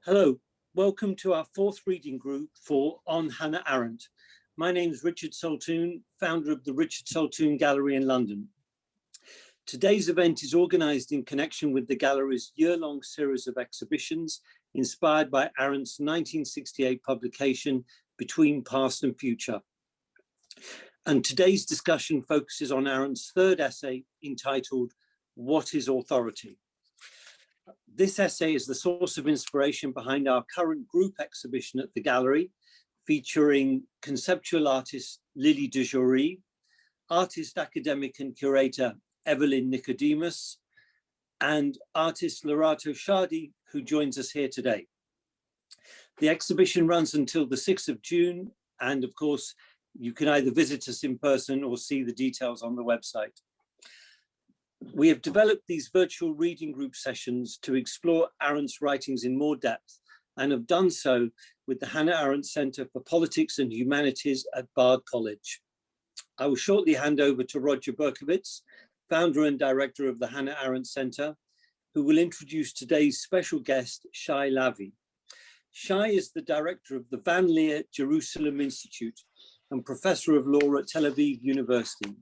Hello, welcome to our fourth reading group for On Hannah Arendt. My name is Richard Saltoun, founder of the Richard Saltoun Gallery in London. Today's event is organised in connection with the gallery's year-long series of exhibitions inspired by Arendt's 1968 publication, Between Past and Future. And today's discussion focuses on Arendt's third essay entitled, What is Authority? This essay is the source of inspiration behind our current group exhibition at the gallery, featuring conceptual artist Lili DUJOURIE, artist, academic and curator Everlyn NICODEMUS, and artist Lerato SHADI, who joins us here today. The exhibition runs until the 6th of June, and of course, you can either visit us in person or see the details on the website. We have developed these virtual reading group sessions to explore Arendt's writings in more depth and have done so with the Hannah Arendt Center for Politics and Humanities at Bard College. I will shortly hand over to Roger Berkowitz, founder and director of the Hannah Arendt Center, who will introduce today's special guest, Shai Lavi. Shai is the director of the Leer Jerusalem Institute and professor of law at Tel Aviv University.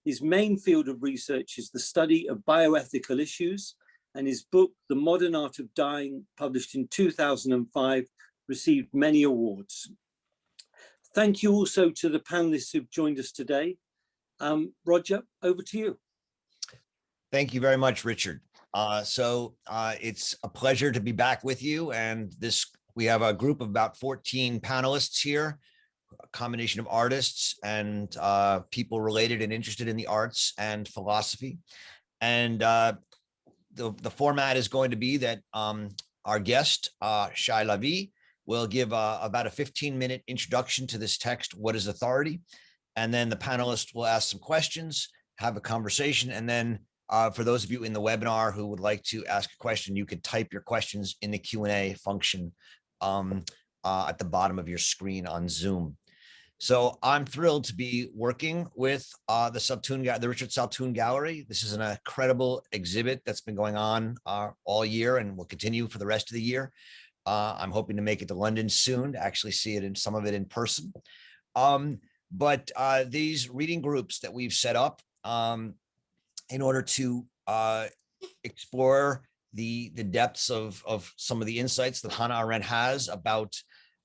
His main field of research is the study of bioethical issues, and his book, The Modern Art of Dying, published in 2005, received many awards. Thank you also to the panelists who've joined us today. Roger, over to you. Thank you very much, Richard. It's a pleasure to be back with you. And we have a group of about 14 panelists here, a combination of artists and people related and interested in the arts and philosophy. And the format is going to be that our guest, Shai Lavi, will give about a 15-minute introduction to this text, What is Authority? And then the panelists will ask some questions, have a conversation. And then for those of you in the webinar who would like to ask a question, you could type your questions in the Q&A function at the bottom of your screen on Zoom. So I'm thrilled to be working with the Richard Saltoun Gallery. This is an incredible exhibit that's been going on all year and will continue for the rest of the year. I'm hoping to make it to London soon to actually see it in some of it in person. But these reading groups that we've set up in order to explore the depths of some of the insights that Hannah Arendt has about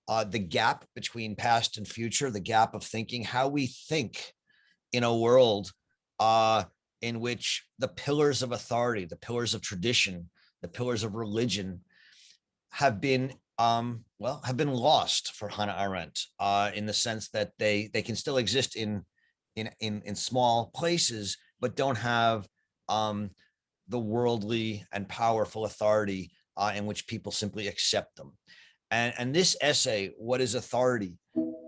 the gap between past and future, the gap of thinking, how we think in a world in which the pillars of authority, the pillars of tradition, the pillars of religion have been lost for Hannah Arendt in the sense that they can still exist in small places, but don't have the worldly and powerful authority in which people simply accept them. And this essay, What is Authority,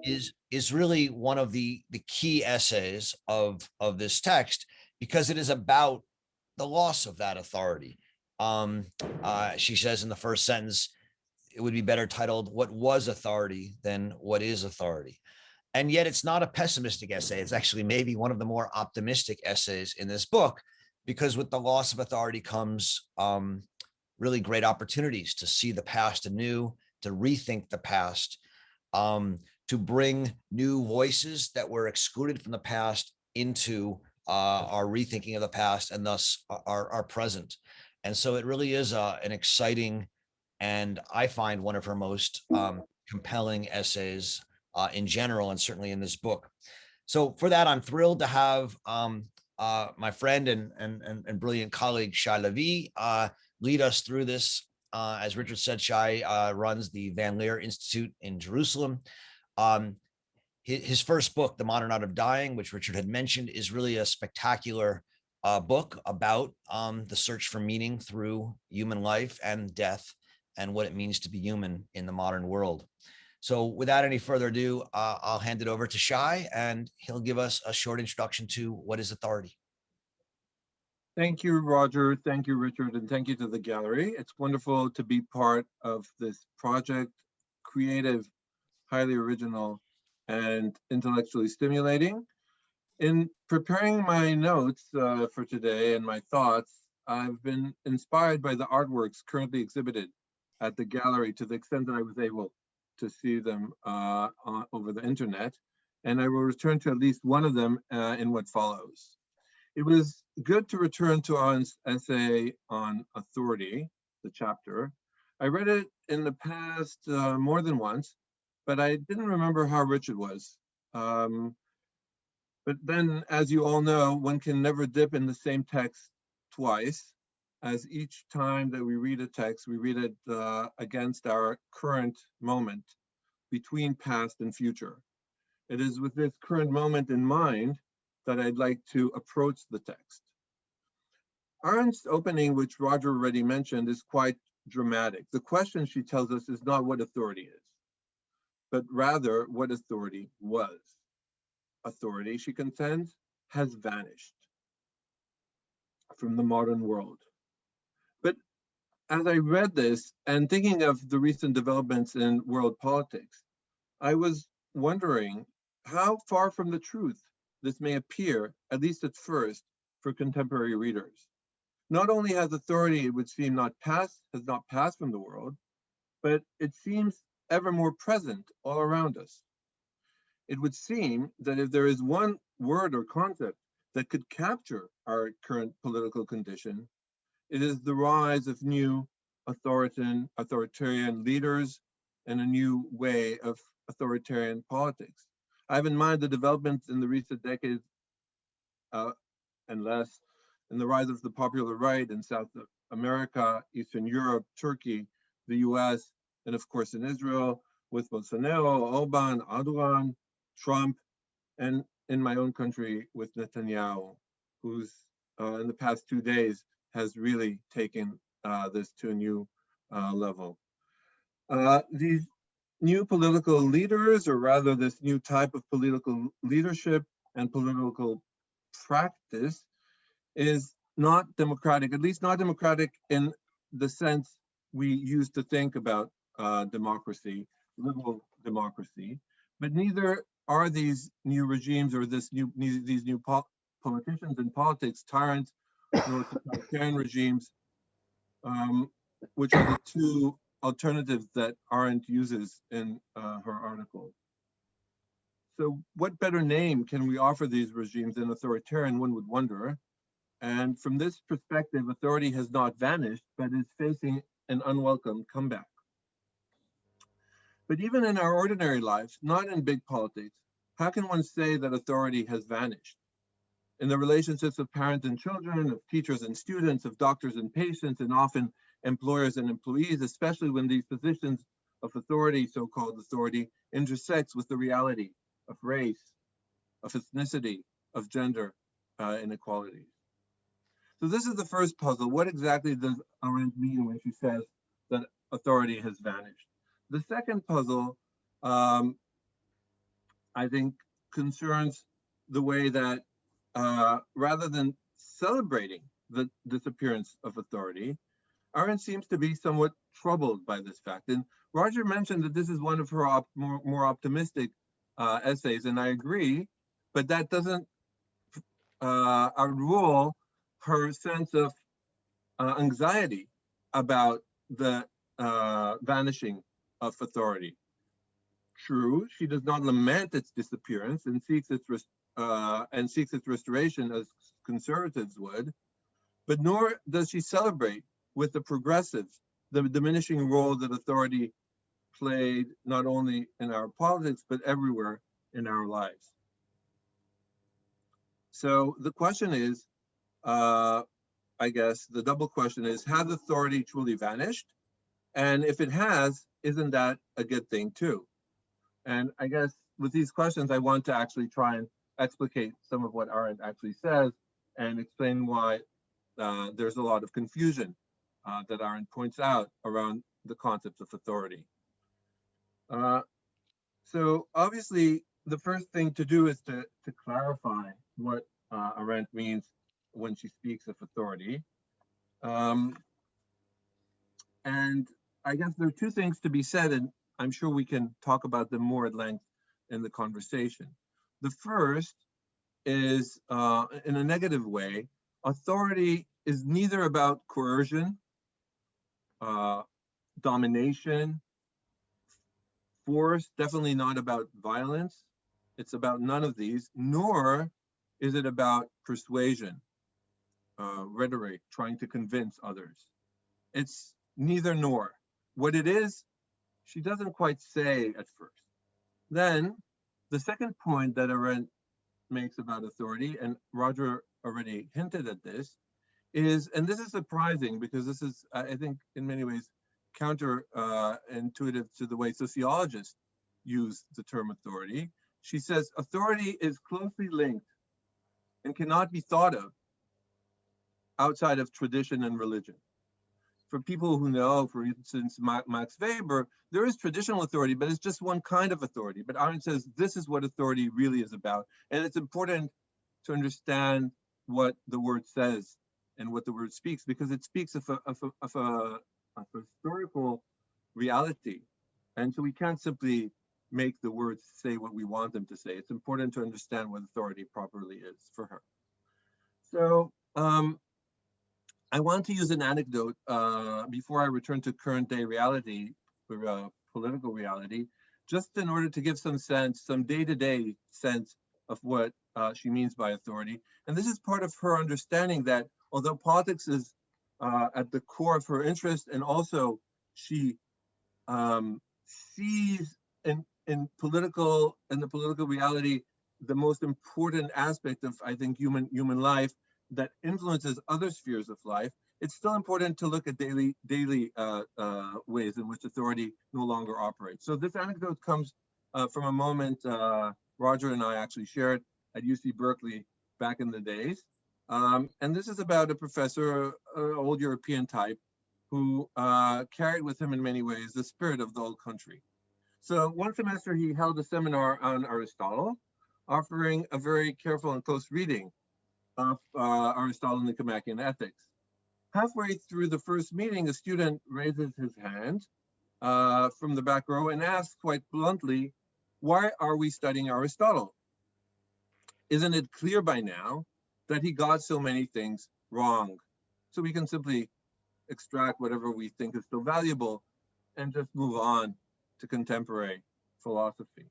is really one of the key essays of this text, because it is about the loss of that authority. She says in the first sentence, it would be better titled, What was authority than what is authority? And yet it's not a pessimistic essay. It's actually maybe one of the more optimistic essays in this book, because with the loss of authority comes really great opportunities to see the past anew, to rethink the past, to bring new voices that were excluded from the past into our rethinking of the past and thus our present. And so it really is an exciting, and I find one of her most compelling essays in general, and certainly in this book. So for that, I'm thrilled to have my friend and brilliant colleague, Shai Lavi, lead us through this. As Richard said, Shai runs the Leer Institute in Jerusalem. His first book, The Modern Art of Dying, which Richard had mentioned, is really a spectacular book about the search for meaning through human life and death and what it means to be human in the modern world. So without any further ado, I'll hand it over to Shai, and he'll give us a short introduction to what is authority. Thank you, Roger. Thank you, Richard, and thank you to the gallery. It's wonderful to be part of this project, creative, highly original, and intellectually stimulating. In preparing my notes for today and my thoughts, I've been inspired by the artworks currently exhibited at the gallery to the extent that I was able to see them over the internet, and I will return to at least one of them in what follows. It was good to return to Arendt's essay on authority, the chapter. I read it in the past more than once, but I didn't remember how rich it was. But then, as you all know, one can never dip in the same text twice, as each time that we read a text, we read it against our current moment between past and future. It is with this current moment in mind that I'd like to approach the text. Arendt's opening, which Roger already mentioned, is quite dramatic. The question, she tells us, is not what authority is, but rather what authority was. Authority, she contends, has vanished from the modern world. But as I read this and thinking of the recent developments in world politics, I was wondering how far from the truth this may appear, at least at first, for contemporary readers. Not only has authority, it would seem, has not passed from the world, but it seems ever more present all around us. It would seem that if there is one word or concept that could capture our current political condition, it is the rise of new authoritarian leaders and a new way of authoritarian politics. I have in mind the developments in the recent decades and less in the rise of the popular right in South America, Eastern Europe, Turkey, the US, and of course in Israel with Bolsonaro, Orban, Erdogan, Trump, and in my own country with Netanyahu, who's in the past 2 days has really taken this to a new level. These new political leaders, or rather this new type of political leadership and political practice, is not democratic, at least not democratic in the sense we used to think about democracy, liberal democracy, but neither are these new regimes or these new politicians in politics tyrants nor totalitarian regimes, which are the two alternatives that Arendt uses in her article. So what better name can we offer these regimes than authoritarian, one would wonder. And from this perspective, authority has not vanished, but is facing an unwelcome comeback. But even in our ordinary lives, not in big politics, how can one say that authority has vanished? In the relationships of parents and children, of teachers and students, of doctors and patients, and often employers and employees, especially when these positions of authority, so-called authority, intersects with the reality of race, of ethnicity, of gender inequalities. So this is the first puzzle. What exactly does Arendt mean when she says that authority has vanished? The second puzzle, I think, concerns the way that rather than celebrating the disappearance of authority, Arendt seems to be somewhat troubled by this fact. And Roger mentioned that this is one of her more optimistic essays, and I agree, but that doesn't rule her sense of anxiety about the vanishing of authority. True, she does not lament its disappearance and seeks its restoration as conservatives would, but nor does she celebrate with the progressives the diminishing role that authority played not only in our politics but everywhere in our lives. So the question is, I guess the double question is, has authority truly vanished? And if it has, isn't that a good thing too? And I guess with these questions, I want to actually try and explicate some of what Arendt actually says and explain why there's a lot of confusion that Arendt points out around the concepts of authority. So obviously, the first thing to do is to clarify what Arendt means when she speaks of authority. And I guess there are two things to be said, and I'm sure we can talk about them more at length in the conversation. The first is, in a negative way, authority is neither about coercion domination, force, definitely not about violence. It's about none of these, nor is it about persuasion, rhetoric, trying to convince others. It's neither nor. What it is, she doesn't quite say at first. Then, the second point that Arendt makes about authority, and Roger already hinted at this, is, and this is surprising because this is, I think, in many ways, counterintuitive to the way sociologists use the term authority. She says, authority is closely linked and cannot be thought of outside of tradition and religion. For people who know, for instance, Max Weber, there is traditional authority, but it's just one kind of authority. But Arendt says this is what authority really is about. And it's important to understand what the word says and what the word speaks, because it speaks of a historical reality. And so we can't simply make the words say what we want them to say. It's important to understand what authority properly is for her. So I want to use an anecdote before I return to current day reality, or political reality, just in order to give some sense, some day-to-day sense of what she means by authority. And this is part of her understanding that although politics is at the core of her interest, and also she sees in the political reality the most important aspect of, I think, human life that influences other spheres of life, it's still important to look at daily ways in which authority no longer operates. So this anecdote comes from a moment Roger and I actually shared at UC Berkeley back in the days. And this is about a professor, an old European type, who carried with him in many ways the spirit of the old country. So one semester he held a seminar on Aristotle, offering a very careful and close reading of Aristotle and Nicomachean Ethics. Halfway through the first meeting, a student raises his hand from the back row and asks quite bluntly, why are we studying Aristotle? Isn't it clear by now that he got so many things wrong? So we can simply extract whatever we think is still valuable and just move on to contemporary philosophy.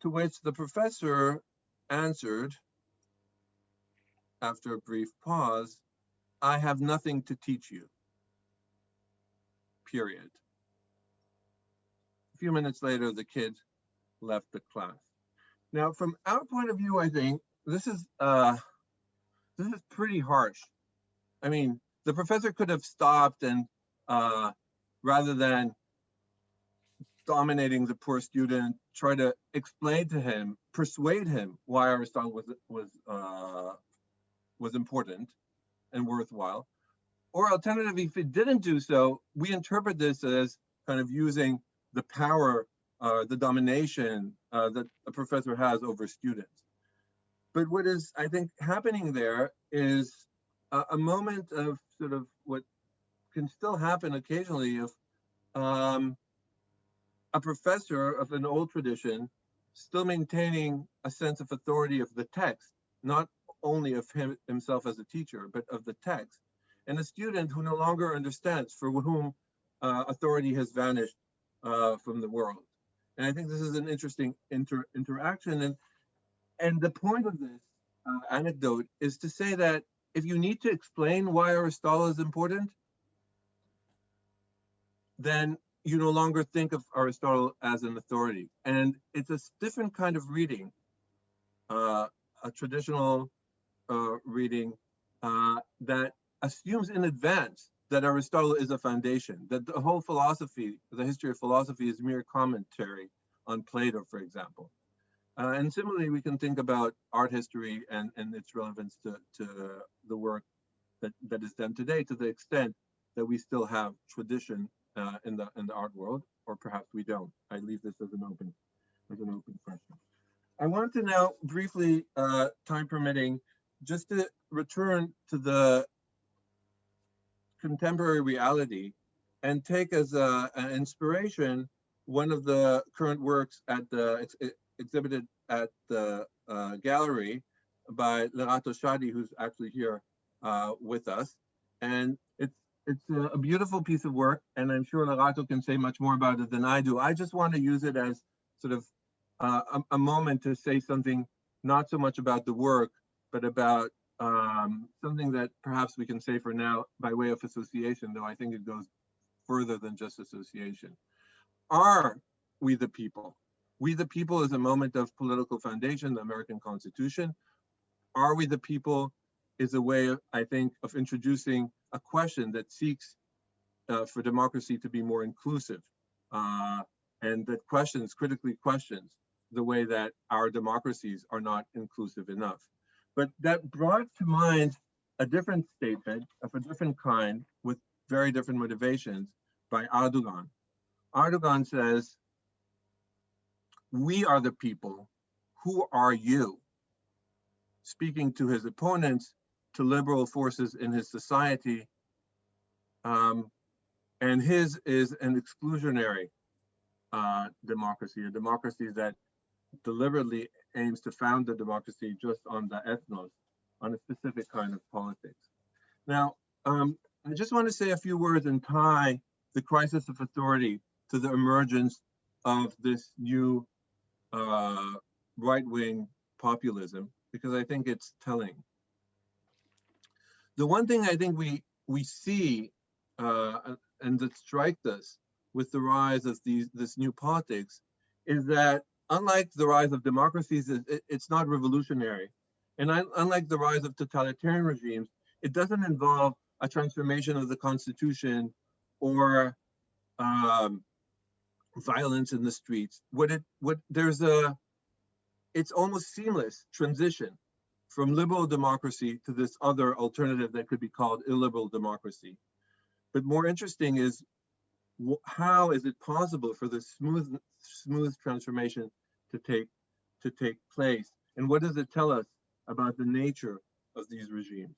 To which the professor answered, after a brief pause, I have nothing to teach you, period. A few minutes later, the kid left the class. Now, from our point of view, I think this is pretty harsh. I mean, the professor could have stopped and rather than dominating the poor student, try to explain to him, persuade him why Aristotle was important and worthwhile. Or alternatively, if it didn't do so, we interpret this as kind of using the power, the domination that a professor has over students. But what is, I think, happening there is a moment of sort of what can still happen occasionally of a professor of an old tradition still maintaining a sense of authority of the text, not only of himself as a teacher, but of the text, and a student who no longer understands, for whom authority has vanished from the world. And I think this is an interesting interaction. And the point of this anecdote is to say that if you need to explain why Aristotle is important, then you no longer think of Aristotle as an authority. And it's a different kind of reading, a traditional reading that assumes in advance that Aristotle is a foundation, that the whole philosophy, the history of philosophy, is mere commentary on Plato, for example. And similarly, we can think about art history and its relevance to the work that is done today, to the extent that we still have tradition in the art world, or perhaps we don't. I leave this as an open question. I want to now briefly, time permitting, just to return to the contemporary reality and take as an inspiration one of the current works at the exhibited at the gallery by Lerato SHADI, who's actually here with us. And it's it's a beautiful piece of work, and I'm sure Lerato can say much more about it than I do. I just want to use it as sort of a moment to say something not so much about the work, but about something that perhaps we can say for now by way of association, though I think it goes further than just association. Are we the people? We the people is a moment of political foundation, the American Constitution. Are we the people is a way, of, I think, of introducing a question that seeks for democracy to be more inclusive, and that critically questions the way that our democracies are not inclusive enough. But that brought to mind a different statement of a different kind with very different motivations by Erdogan. Erdogan says, "We are the people. Who are you?" Speaking to his opponents, to liberal forces in his society, and his is an exclusionary democracy, a democracy that deliberately aims to found the democracy just on the ethnos, on a specific kind of politics. Now, I just want to say a few words and tie the crisis of authority to the emergence of this new right-wing populism, because I think it's telling. The one thing I think we see and that strikes us with the rise of this new politics is that unlike the rise of democracies, it's not revolutionary. And unlike the rise of totalitarian regimes, it doesn't involve a transformation of the constitution or violence in the streets. It's almost seamless transition from liberal democracy to this other alternative that could be called illiberal democracy. But more interesting is how is it possible for this smooth transformation to take place, and what does it tell us about the nature of these regimes?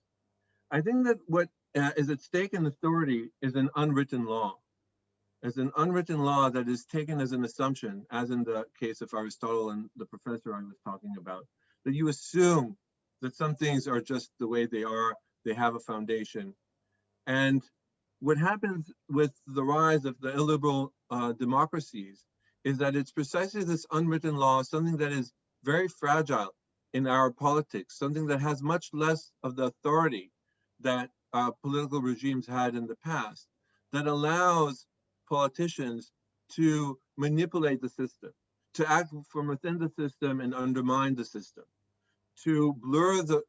I think that what is at stake in authority is an unwritten law. As an unwritten law that is taken as an assumption, as in the case of Aristotle and the professor I was talking about, that you assume that some things are just the way they are, they have a foundation. And what happens with the rise of the illiberal democracies is that it's precisely this unwritten law, something that is very fragile in our politics, something that has much less of the authority that political regimes had in the past, that allows politicians to manipulate the system, to act from within the system and undermine the system, to blur the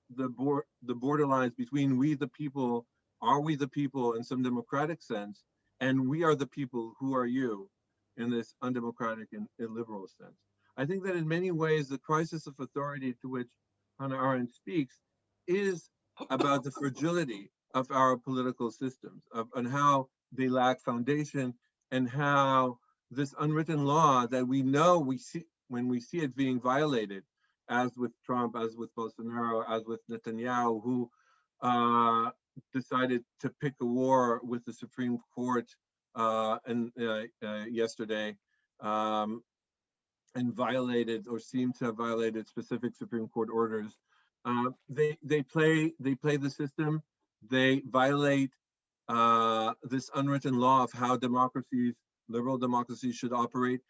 borderlines between we the people, are we the people in some democratic sense, and we are the people, who are you, in this undemocratic and illiberal sense. I think that in many ways, the crisis of authority to which Hannah Arendt speaks is about the fragility of our political systems, and how they lack foundation, and how this unwritten law that we know we see when we see it being violated, as with Trump, as with Bolsonaro, as with Netanyahu, who decided to pick a war with the Supreme Court yesterday, and violated or seemed to have violated specific Supreme Court orders. They play the system. They violate this unwritten law of how democracies, liberal democracies, should operate.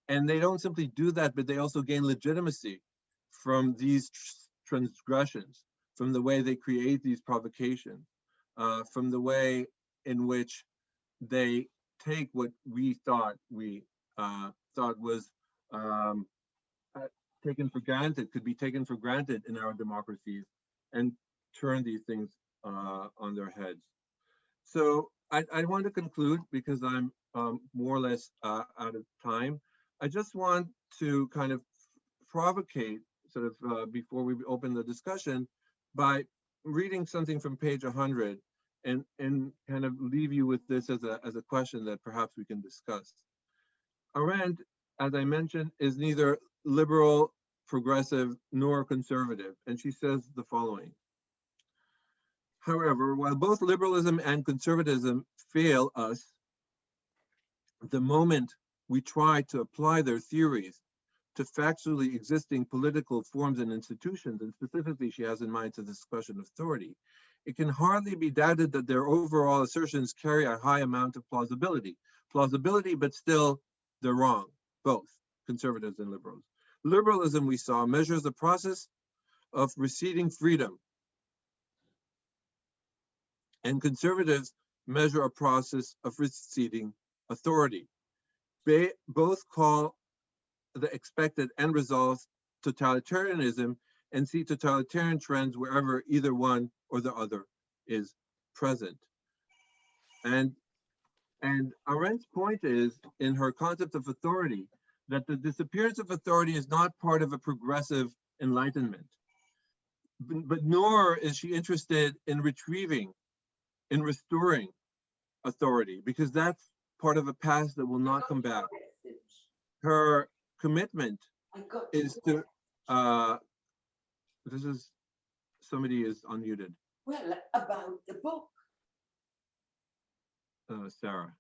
And they don't simply do that, but they also gain legitimacy from these transgressions, from the way they create these provocations, from the way in which they take what we thought was taken for granted, could be taken for granted in our democracies, and turn these things on their heads. So I want to conclude, because I'm more or less out of time. I just want to kind of provocate, sort of before we open the discussion, by reading something from page 100 and kind of leave you with this as a question that perhaps we can discuss. Arendt, as I mentioned, is neither liberal, progressive, nor conservative, and she says the following: however, while both liberalism and conservatism fail us the moment we try to apply their theories to factually existing political forms and institutions, and specifically she has in mind to this question of authority, it can hardly be doubted that their overall assertions carry a high amount of plausibility. Plausibility, but still they're wrong, both conservatives and liberals. Liberalism, we saw, measures the process of receding freedom, and conservatives measure a process of receding authority. Both call the expected end results totalitarianism and see totalitarian trends wherever either one or the other is present. And Arendt's point is, in her concept of authority, that the disappearance of authority is not part of a progressive enlightenment, but nor is she interested in restoring authority, because that's part of a past that will not come back. Her commitment is to, somebody is unmuted. Well, about the book. Sarah.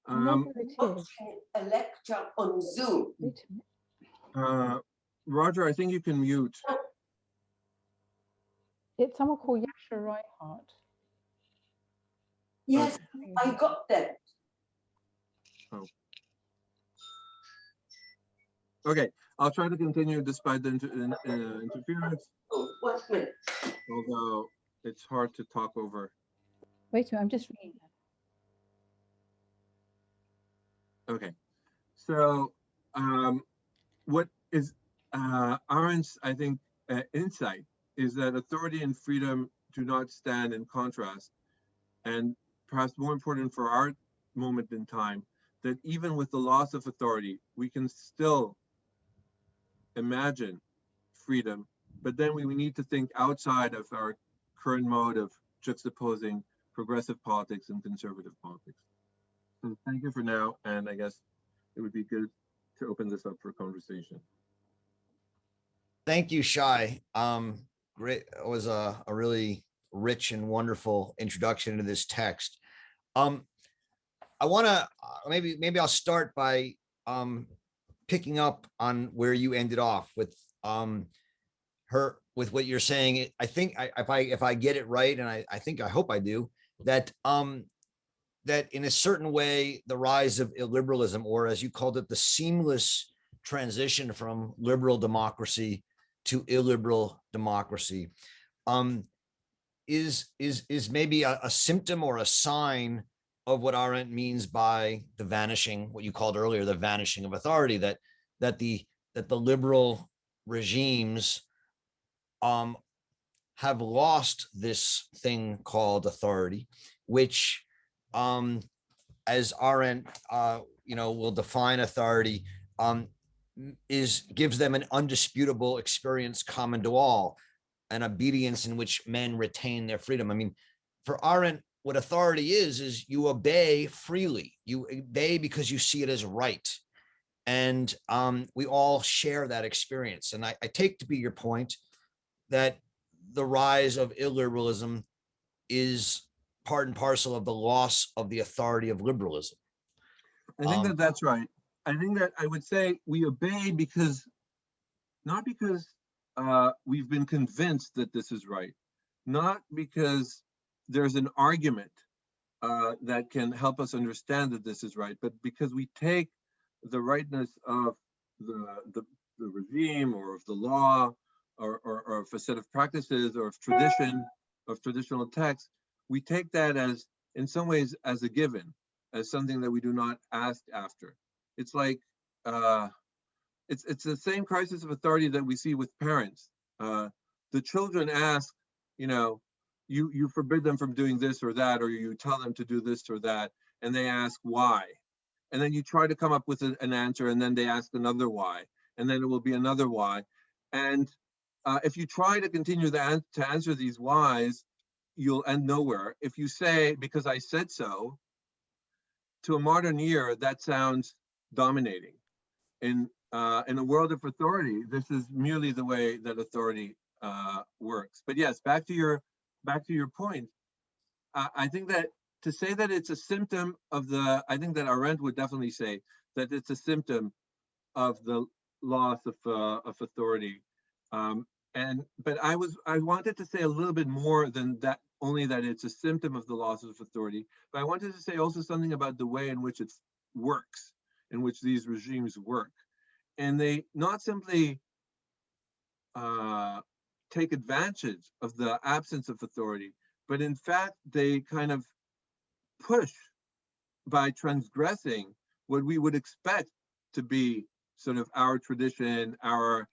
Watching a lecture on Zoom. Roger, I think you can mute. It's someone called Yasha Reinhardt. Yes, I got that. Oh. Okay, I'll try to continue despite the interference. Oh, 1 minute. Although it's hard to talk over. Wait a minute, I'm just reading that. Okay, so what is Arendt's, I think, insight is that authority and freedom do not stand in contrast. And perhaps more important for our moment in time, that even with the loss of authority, we can still imagine freedom, but then we need to think outside of our current mode of juxtaposing progressive politics and conservative politics. So thank you for now, and I guess it would be good to open this up for conversation. Thank you, Shai. Great. It was a really rich and wonderful introduction to this text. I want to maybe I'll start by picking up on where you ended off with with what you're saying. I think if I get it right, and I hope I do, that that in a certain way the rise of illiberalism, or as you called it, the seamless transition from liberal democracy to illiberal democracy, is maybe a symptom or a sign of what Arendt means by the vanishing, what you called earlier, the vanishing of authority, that the liberal regimes have lost this thing called authority, which, as Arendt will define authority, gives them an undisputable experience common to all, an obedience in which men retain their freedom. I mean, for Arendt, what authority is you obey freely. You obey because you see it as right. And we all share that experience. And I take to be your point that the rise of illiberalism is part and parcel of the loss of the authority of liberalism. I think that that's right. I think that I would say we obey because, not because we've been convinced that this is right, not because there's an argument that can help us understand that this is right, but because we take the rightness of the regime or of the law or of a set of practices or of tradition, of traditional texts, we take that as, in some ways, as a given, as something that we do not ask after. It's like, it's the same crisis of authority that we see with parents. The children ask, you forbid them from doing this or that, or you tell them to do this or that, and they ask why. And then you try to come up with an answer, and then they ask another why, and then it will be another why. And if you try to continue to answer these whys, you'll end nowhere. If you say, because I said so, to a modern ear, that sounds dominating. In a world of authority, this is merely the way that authority works. But yes, back to your point, I think that to say that it's a symptom of I think that Arendt would definitely say that it's a symptom of the loss of authority. But I wanted to say a little bit more than that, only that it's a symptom of the loss of authority, but I wanted to say also something about the way in which it works, in which these regimes work. And they not simply take advantage of the absence of authority, but in fact, they kind of push by transgressing what we would expect to be sort of our tradition, our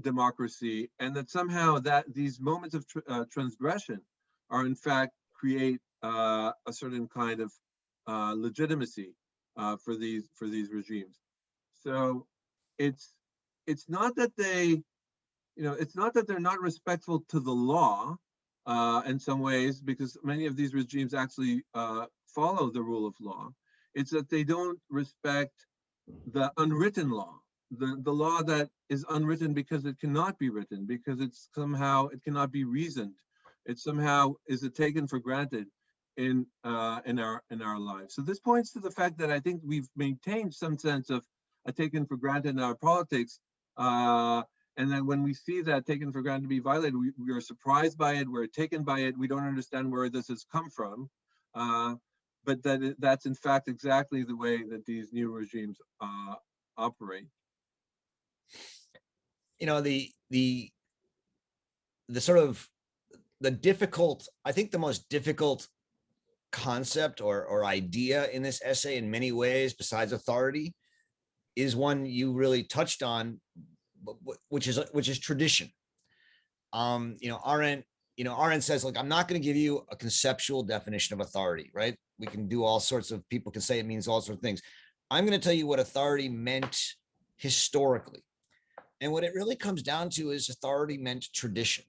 democracy, and that somehow that these moments of transgression are in fact create a certain kind of legitimacy for these regimes. So it's not that they, it's not that they're not respectful to the law in some ways, because many of these regimes actually follow the rule of law. It's that they don't respect the unwritten law, the law that is unwritten because it cannot be written, because it's somehow, it cannot be reasoned. It somehow is taken for granted in our lives. So this points to the fact that I think we've maintained some sense of a taken for granted in our politics. And then when we see that taken for granted to be violated, we are surprised by it, we're taken by it, we don't understand where this has come from. But that's in fact exactly the way that these new regimes operate. The sort of the difficult, I think the most difficult concept or idea in this essay in many ways, besides authority, is one you really touched on, which is tradition. Arendt says, like, I'm not going to give you a conceptual definition of authority, right? We can do all sorts of, people can say it means all sorts of things. I'm going to tell you what authority meant historically. And what it really comes down to is authority meant tradition.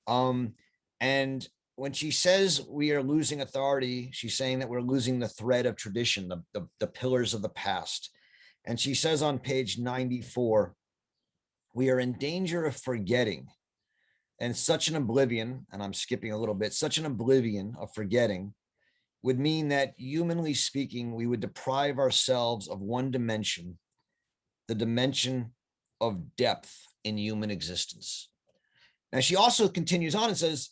And when she says we are losing authority, she's saying that we're losing the thread of tradition, the pillars of the past. And she says on page 94, we are in danger of forgetting. And such an oblivion, and I'm skipping a little bit, such an oblivion of forgetting would mean that, humanly speaking, we would deprive ourselves of one dimension, the dimension of depth in human existence. Now, she also continues on and says,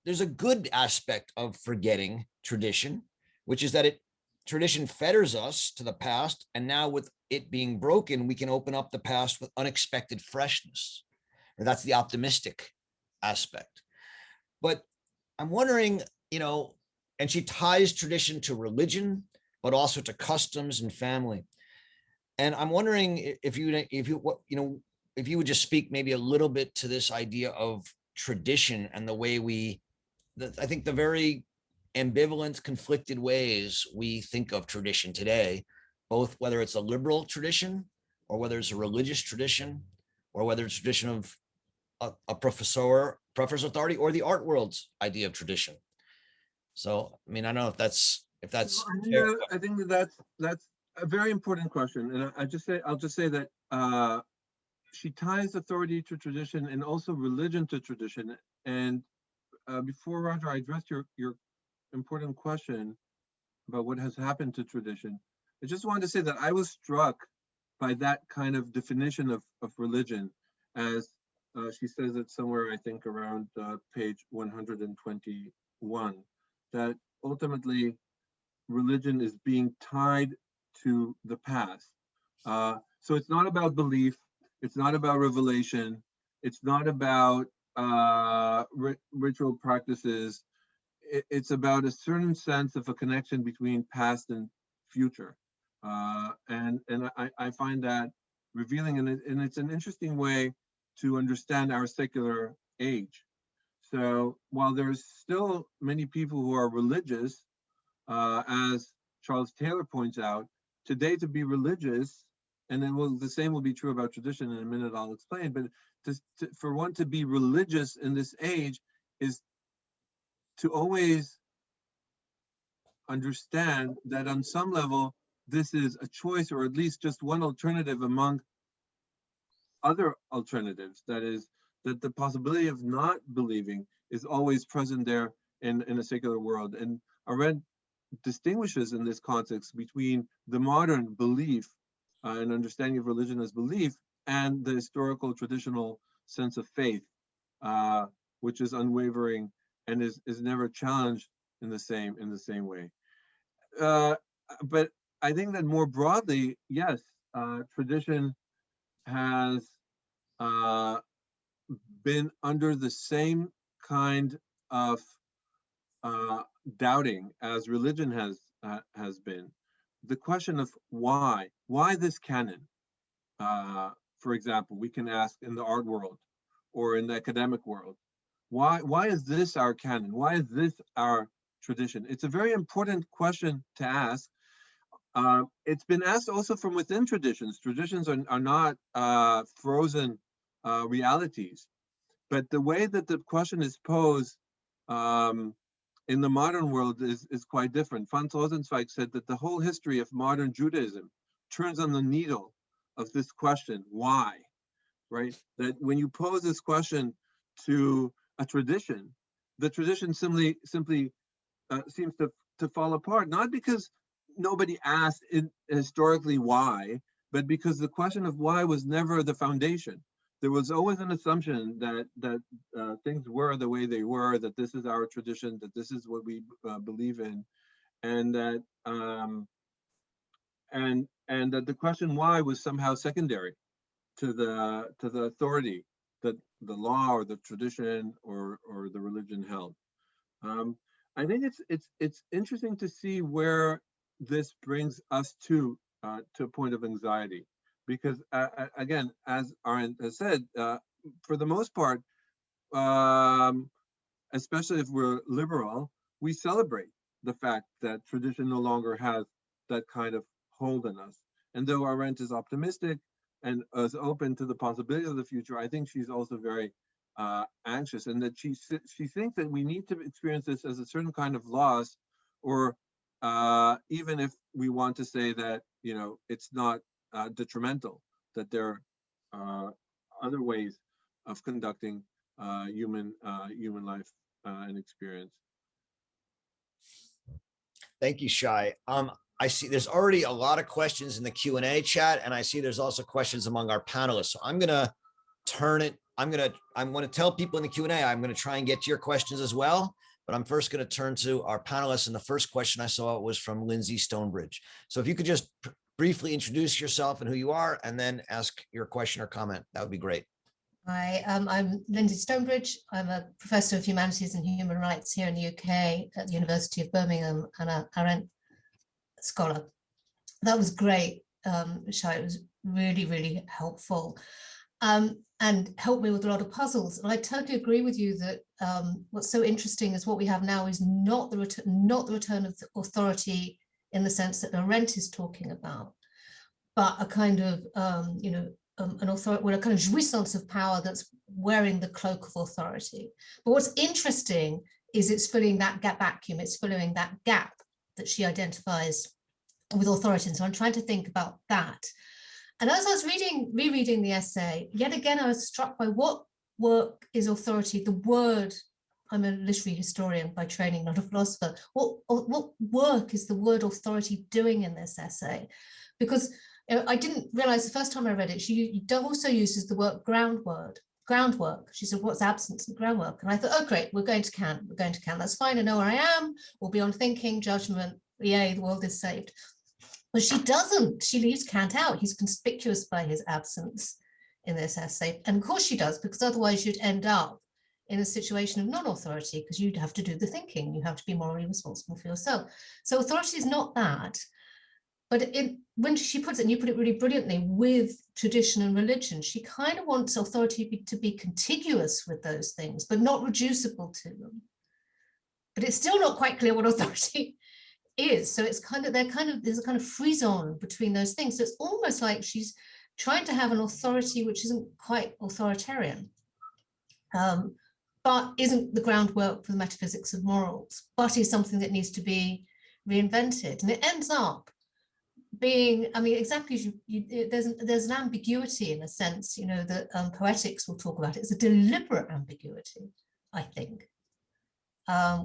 there's a good aspect of forgetting tradition, which is that tradition fetters us to the past, and now with it being broken, we can open up the past with unexpected freshness. Or that's the optimistic aspect. But I'm wondering, and she ties tradition to religion, but also to customs and family. And I'm wondering if you would just speak maybe a little bit to this idea of tradition and the way I think the very ambivalent, conflicted ways we think of tradition today, both whether it's a liberal tradition or whether it's a religious tradition or whether it's a tradition of a professor's authority or the art world's idea of tradition. So, I don't know if that's fair. I think that's a very important question. And I'll just say that she ties authority to tradition and also religion to tradition. And before, Roger, I addressed your important question about what has happened to tradition. I just wanted to say that I was struck by that kind of definition of religion, as she says it somewhere, I think around page 121, that ultimately religion is being tied to the past. So it's not about belief, it's not about revelation, it's not about ritual practices. It's about a certain sense of a connection between past and future. And I find that revealing, and it's an interesting way to understand our secular age. So while there's still many people who are religious, as Charles Taylor points out, today to be religious, and then the same will be true about tradition in a minute, I'll explain, but for one to be religious in this age is to always understand that on some level, this is a choice, or at least just one alternative among other alternatives. That is, that the possibility of not believing is always present there in a secular world. And Arendt distinguishes in this context between the modern belief and understanding of religion as belief and the historical traditional sense of faith, which is unwavering and is never challenged in the same way. But I think that more broadly, yes, tradition has been under the same kind of doubting as religion has been. The question of why this canon, for example, we can ask in the art world or in the academic world, why is this our canon? Why is this our tradition? It's a very important question to ask. It's been asked also from within traditions. Traditions are not frozen realities, but the way that the question is posed in the modern world is quite different. Franz Rosenzweig said that the whole history of modern Judaism turns on the needle of this question, why, right? That when you pose this question to a tradition, the tradition simply seems to fall apart, not because nobody asked historically why, but because the question of why was never the foundation. There was always an assumption that things were the way they were, that this is our tradition, that this is what we believe in, and that and that the question why was somehow secondary to the authority that the law or the tradition or the religion held. I think it's interesting to see where this brings us to a point of anxiety, because again, as Arendt has said, for the most part, especially if we're liberal, we celebrate the fact that tradition no longer has that kind of hold in us. And though Arendt is optimistic and is open to the possibility of the future, I think she's also very anxious, and that she thinks that we need to experience this as a certain kind of loss, or even if we want to say that, you know, it's not detrimental, that there are other ways of conducting human life and experience. Thank you, Shai. I see there's already a lot of questions in the Q&A chat, and I see there's also questions among our panelists. So I'm going to turn it. I'm going to tell people in the Q&A, I'm going to try and get to your questions as well, but I'm first going to turn to our panelists. And the first question I saw was from Lindsay Stonebridge. So if you could just briefly introduce yourself and who you are, and then ask your question or comment, that would be great. Hi, I'm Lindsay Stonebridge. I'm a professor of humanities and human rights here in the UK at the University of Birmingham, and a Arendt scholar. That was great, Shai. It was really, really helpful, and helped me with a lot of puzzles. And I totally agree with you that what's so interesting is what we have now is not the return of the authority in the sense that Arendt is talking about, but a kind of an authority, well, a kind of jouissance of power that's wearing the cloak of authority. But what's interesting is it's filling that vacuum, it's filling that gap that she identifies with authority. And so I'm trying to think about that. And as I was rereading the essay, yet again, I was struck by what work is authority, the word. I'm a literary historian by training, not a philosopher. What work is the word authority doing in this essay? Because I didn't realize the first time I read it, she also uses the word groundwork. She said, what's absence and groundwork? And I thought, oh, great, we're going to Kant. That's fine. I know where I am. We'll be on thinking, judgment. Yay, the world is saved. But she doesn't. She leaves Kant out. He's conspicuous by his absence in this essay. And of course she does, because otherwise you'd end up in a situation of non-authority, because you'd have to do the thinking. You have to be morally responsible for yourself. So authority is not that. But when she puts it, and you put it really brilliantly, with tradition and religion, she kind of wants authority to be contiguous with those things, but not reducible to them. But it's still not quite clear what authority is. So it's there's a kind of frisson between those things. So it's almost like she's trying to have an authority which isn't quite authoritarian, but isn't the groundwork for the metaphysics of morals, but is something that needs to be reinvented. And it ends up being, I mean, exactly as there's an ambiguity in a sense, you know, that poetics will talk about. It's a deliberate ambiguity, I think,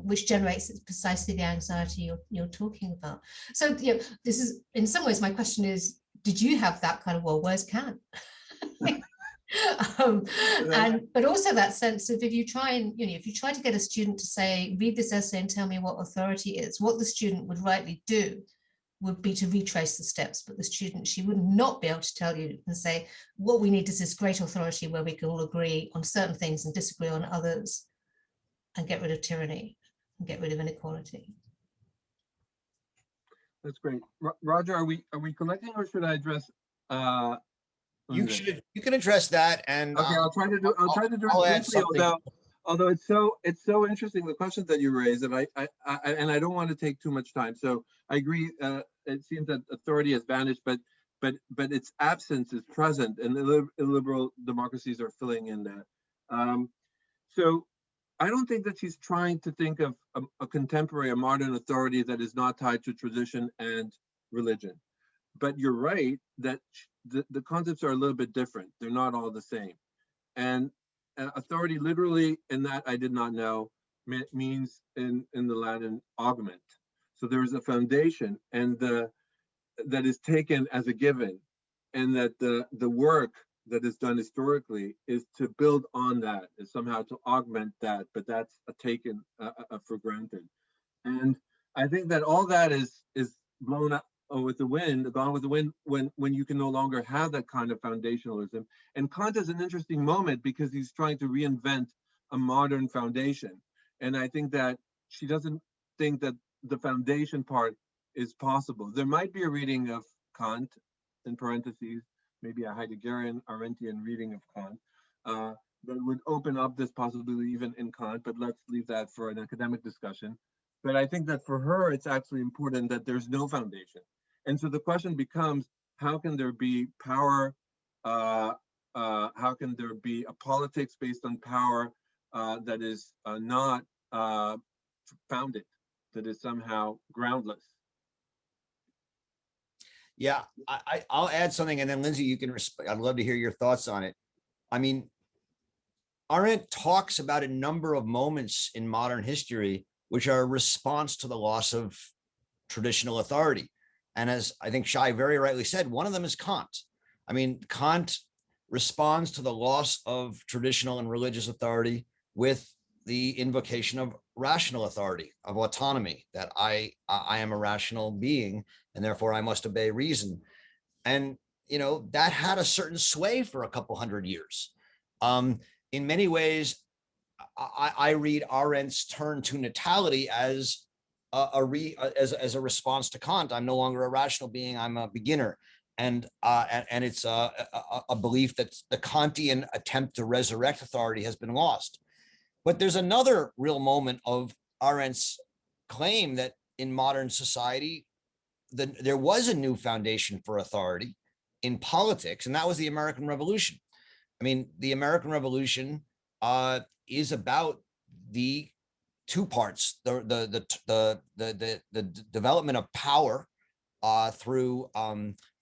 which generates precisely the anxiety you're talking about. So, you know, this is, in some ways, my question is, did you have that kind of, well, where's Kant? But also that sense of if you try to get a student to say, read this essay and tell me what authority is, what the student would rightly do would be to retrace the steps, but she would not be able to tell you and say, what we need is this great authority where we can all agree on certain things and disagree on others and get rid of tyranny and get rid of inequality. That's great. Roger, are we collecting, or should I address? You can address that, and okay, I'll try to do it briefly. Although it's so interesting, the questions that you raise, and I don't want to take too much time. So I agree. It seems that authority has vanished, but its absence is present, and illiberal democracies are filling in that. So I don't think that she's trying to think of a contemporary, a modern authority that is not tied to tradition and religion. But you're right that the concepts are a little bit different. They're not all the same. And authority literally, in that I did not know, means in the Latin augment. So there is a foundation and that is taken as a given, and that the work that is done historically is to build on that, is somehow to augment that, but that's taken for granted. And I think that all that is blown up with the wind, gone with the wind, when you can no longer have that kind of foundationalism. And Kant is an interesting moment because he's trying to reinvent a modern foundation. And I think that she doesn't think that the foundation part is possible. There might be a reading of Kant, in parentheses, maybe a Heideggerian, Arendtian reading of Kant, that would open up this possibility even in Kant, but let's leave that for an academic discussion. But I think that for her, it's actually important that there's no foundation. And so the question becomes, how can there be power? How can there be a politics based on power that is not founded, that is somehow groundless? Yeah, I'll add something, and then Lindsay, you can. I'd love to hear your thoughts on it. I mean, Arendt talks about a number of moments in modern history which are a response to the loss of traditional authority. And as I think Shai very rightly said, one of them is Kant. I mean, Kant responds to the loss of traditional and religious authority with the invocation of rational authority, of autonomy, that I am a rational being, and therefore I must obey reason. And, you know, that had a certain sway for a couple hundred years. In many ways, I read Arendt's turn to natality as a response to Kant. I'm no longer a rational being, I'm a beginner. And it's a belief that the Kantian attempt to resurrect authority has been lost. But there's another real moment of Arendt's claim that in modern society, there was a new foundation for authority in politics, and that was the American Revolution. I mean, the American Revolution is about the two parts: the development of power through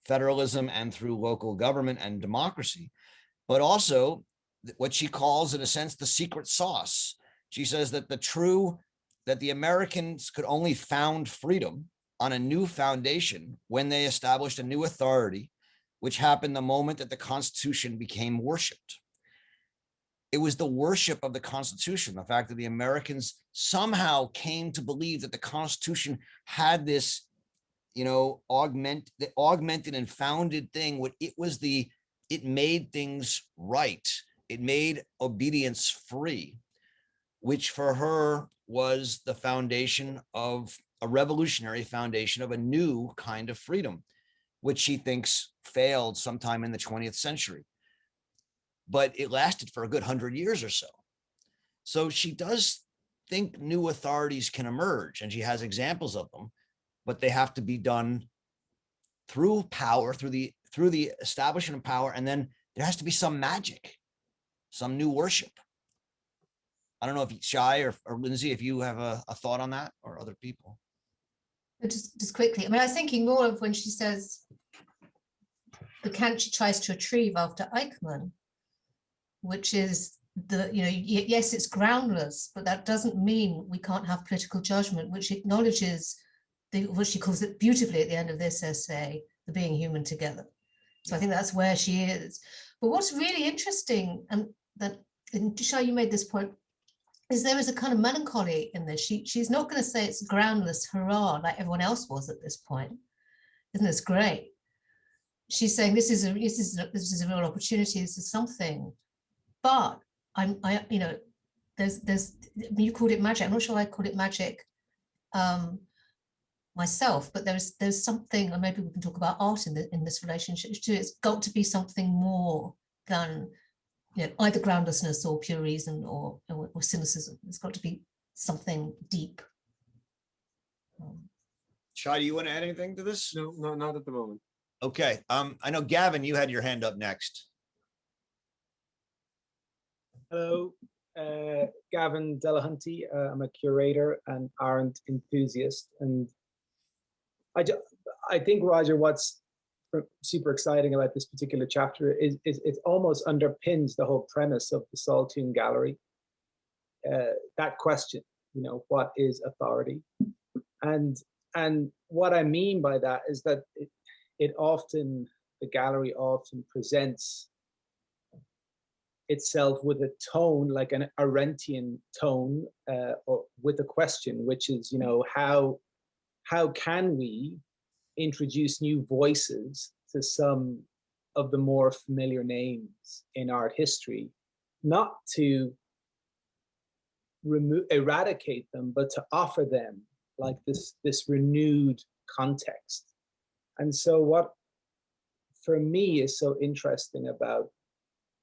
federalism and through local government and democracy, but also what she calls, in a sense, the secret sauce. She says that the Americans could only found freedom on a new foundation when they established a new authority, which happened the moment that the Constitution became worshipped. It was the worship of the Constitution, the fact that the Americans somehow came to believe that the Constitution had this, you know, augmented and founded thing. It made things right. It made obedience free, which for her was the foundation of a revolutionary foundation of a new kind of freedom, which she thinks failed sometime in the 20th century. But it lasted for a good 100 years or so. So she does think new authorities can emerge, and she has examples of them, but they have to be done through power, through the establishment of power, and then there has to be some magic, some new worship. I don't know if Shai or Lindsay, if you have a thought on that, or other people. Just quickly, I mean, I was thinking more of when she says the Kant she tries to retrieve after Eichmann, which is yes, it's groundless, but that doesn't mean we can't have political judgment, which acknowledges what she calls it beautifully at the end of this essay, the being human together. So I think that's where she is. But what's really interesting, and that, and Shai, you made this point, is there is a kind of melancholy in this. She's not going to say it's groundless hurrah like everyone else was at this point. Isn't this great? She's saying this is a real opportunity. This is something, but you know, there's you called it magic. I'm not sure I called it magic myself, but there's something, and maybe we can talk about art in this relationship too. It's got to be something more than, you know, either groundlessness or pure reason or cynicism. It's got to be something deep. Shai, do you want to add anything to this? No, not at the moment. Okay. I know, Gavin, you had your hand up next. Hello, Gavin Delahunty. I'm a curator and Arendt enthusiast. And I think, Roger, what's super exciting about this particular chapter is it almost underpins the whole premise of the Saltoun Gallery. That question, you know, what is authority? And what I mean by that is that the gallery often presents itself with a tone, like an Arendtian tone, or with a question, which is, you know, how can we introduce new voices to some of the more familiar names in art history, not to eradicate them, but to offer them like this renewed context. And so what for me is so interesting about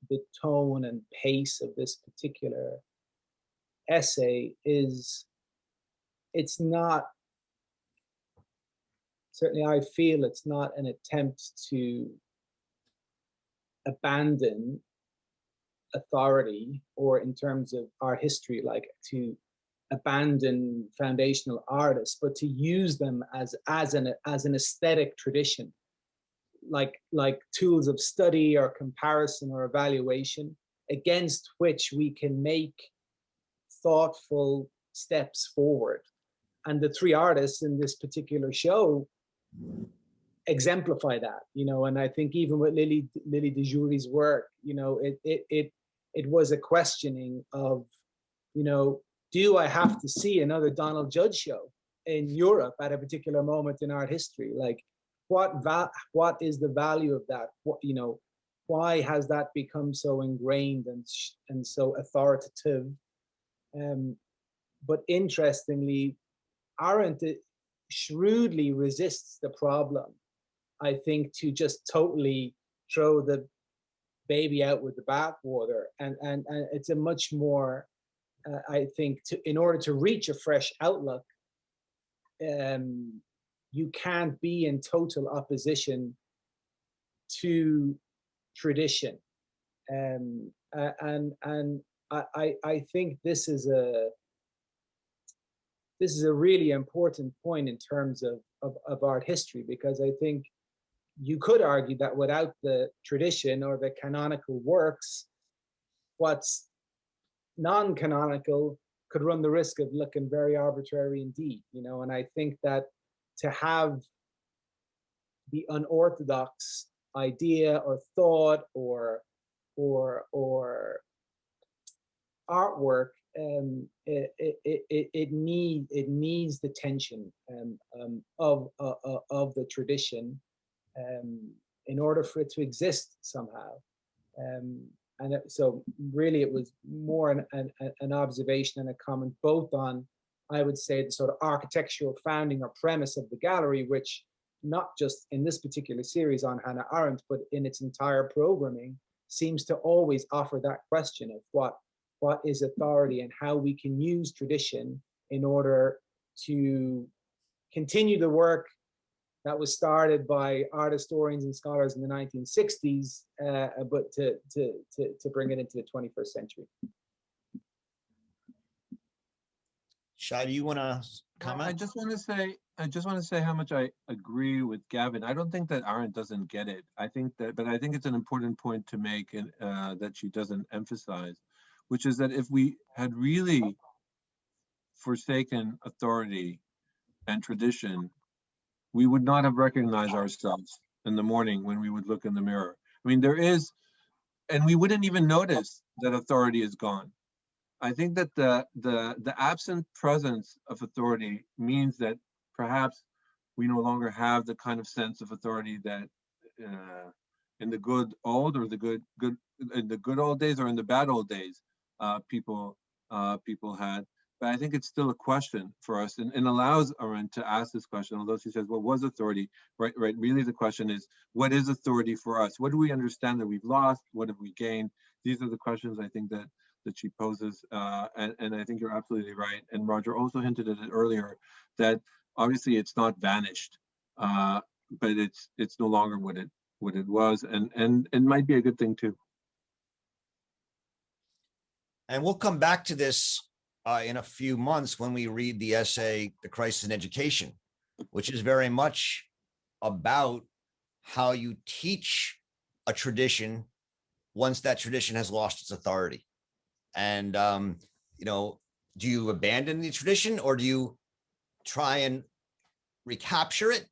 the tone and pace of this particular essay is it's not, certainly I feel it's not an attempt to abandon authority, or in terms of art history, like to abandon foundational artists, but to use them as an aesthetic tradition, like tools of study or comparison or evaluation, against which we can make thoughtful steps forward. And the three artists in this particular show exemplify that, you know. And I think even with Lili DUJOURIE's work, you know, it was a questioning of, you know, do I have to see another Donald Judd show in Europe at a particular moment in art history? Like, what is the value of that? What, you know, why has that become so ingrained and so authoritative? But interestingly, Arendt shrewdly resists the problem, I think, to just totally throw the baby out with the bathwater. And it's a much more, I think, in order to reach a fresh outlook, you can't be in total opposition to tradition. And I think this is a really important point in terms of art history, because I think you could argue that without the tradition or the canonical works, what's non-canonical could run the risk of looking very arbitrary indeed, you know. And I think that to have the unorthodox idea or thought or artwork, it needs the tension of the tradition in order for it to exist somehow. So really it was more an observation and a comment both on, I would say, the sort of architectural founding or premise of the gallery, which not just in this particular series on Hannah Arendt, but in its entire programming, seems to always offer that question of what is authority and how we can use tradition in order to continue the work that was started by art historians and scholars in the 1960s, but to bring it into the 21st century. Shai, do you want to comment? I just want to say how much I agree with Gavin. I don't think that Arendt doesn't get it. I think it's an important point to make, that she doesn't emphasize, which is that if we had really forsaken authority and tradition, we would not have recognized ourselves in the morning when we would look in the mirror. I mean, there is and we wouldn't even notice that authority is gone. I think that the absent presence of authority means that perhaps we no longer have the kind of sense of authority that in the good old or in the good old days or in the bad old days people had. But I think it's still a question for us, and allows Arendt to ask this question, although she says, what was authority? Right, really the question is, what is authority for us? What do we understand that we've lost? What have we gained? These are the questions I think that she poses, and I think you're absolutely right. And Roger also hinted at it earlier, that obviously it's not vanished, but it's no longer what it was, and it might be a good thing too. And we'll come back to this in a few months when we read the essay, The Crisis in Education, which is very much about how you teach a tradition once that tradition has lost its authority. And, do you abandon the tradition, or do you try and recapture it,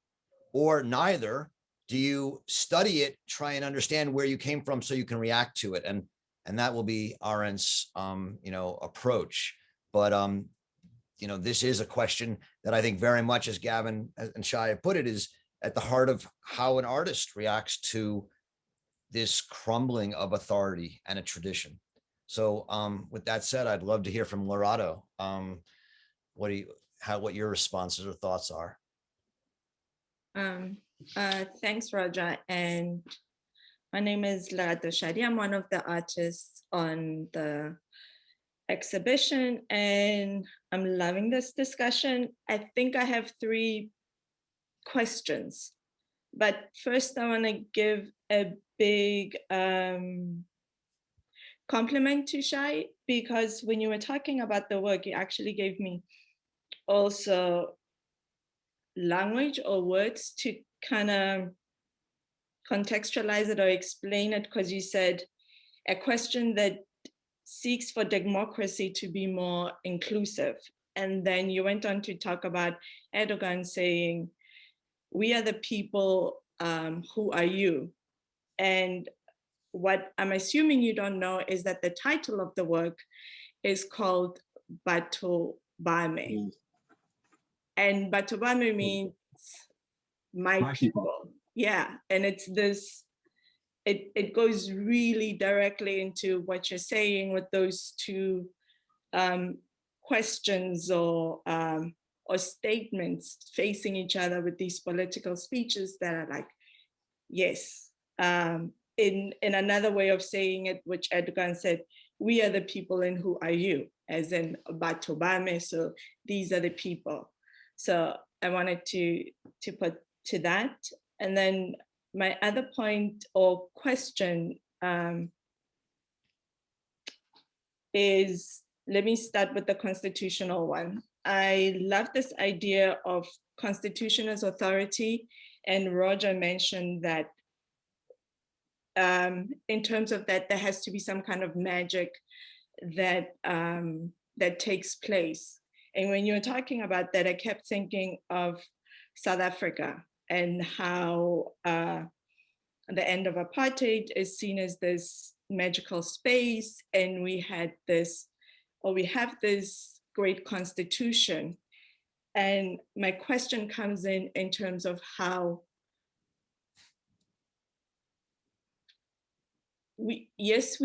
or neither? Do you study it, try and understand where you came from so you can react to it? And that will be Arendt's, approach. But, this is a question that I think very much, as Gavin and Shai put it, is at the heart of how an artist reacts to this crumbling of authority and a tradition. So with that said, I'd love to hear from Lerato. What your responses or thoughts are. Thanks, Roger. And my name is Lerato SHADI. I'm one of the artists on the exhibition, and I'm loving this discussion. I think I have 3 questions, but first I want to give a big compliment to Shai, because when you were talking about the work, you actually gave me also language or words to kind of contextualize it or explain it, because you said a question that seeks for democracy to be more inclusive. And then you went on to talk about Erdogan saying, we are the people, who are you? And what I'm assuming you don't know is that the title of the work is called Batho Bame. And Batho Bame means my people. Yeah, and it's this, it goes really directly into what you're saying with those 2 questions or statements facing each other with these political speeches that are like, yes. In another way of saying it, which Erdogan said, we are the people and who are you, as in Batho Bame, so these are the people. So I wanted to put to that. And then my other point or question is, let me start with the constitutional one. I love this idea of constitution as authority, and Roger mentioned that in terms of that, there has to be some kind of magic that that takes place. And when you were talking about that, I kept thinking of South Africa and how the end of apartheid is seen as this magical space, and we have this great constitution. And my question comes in terms of how we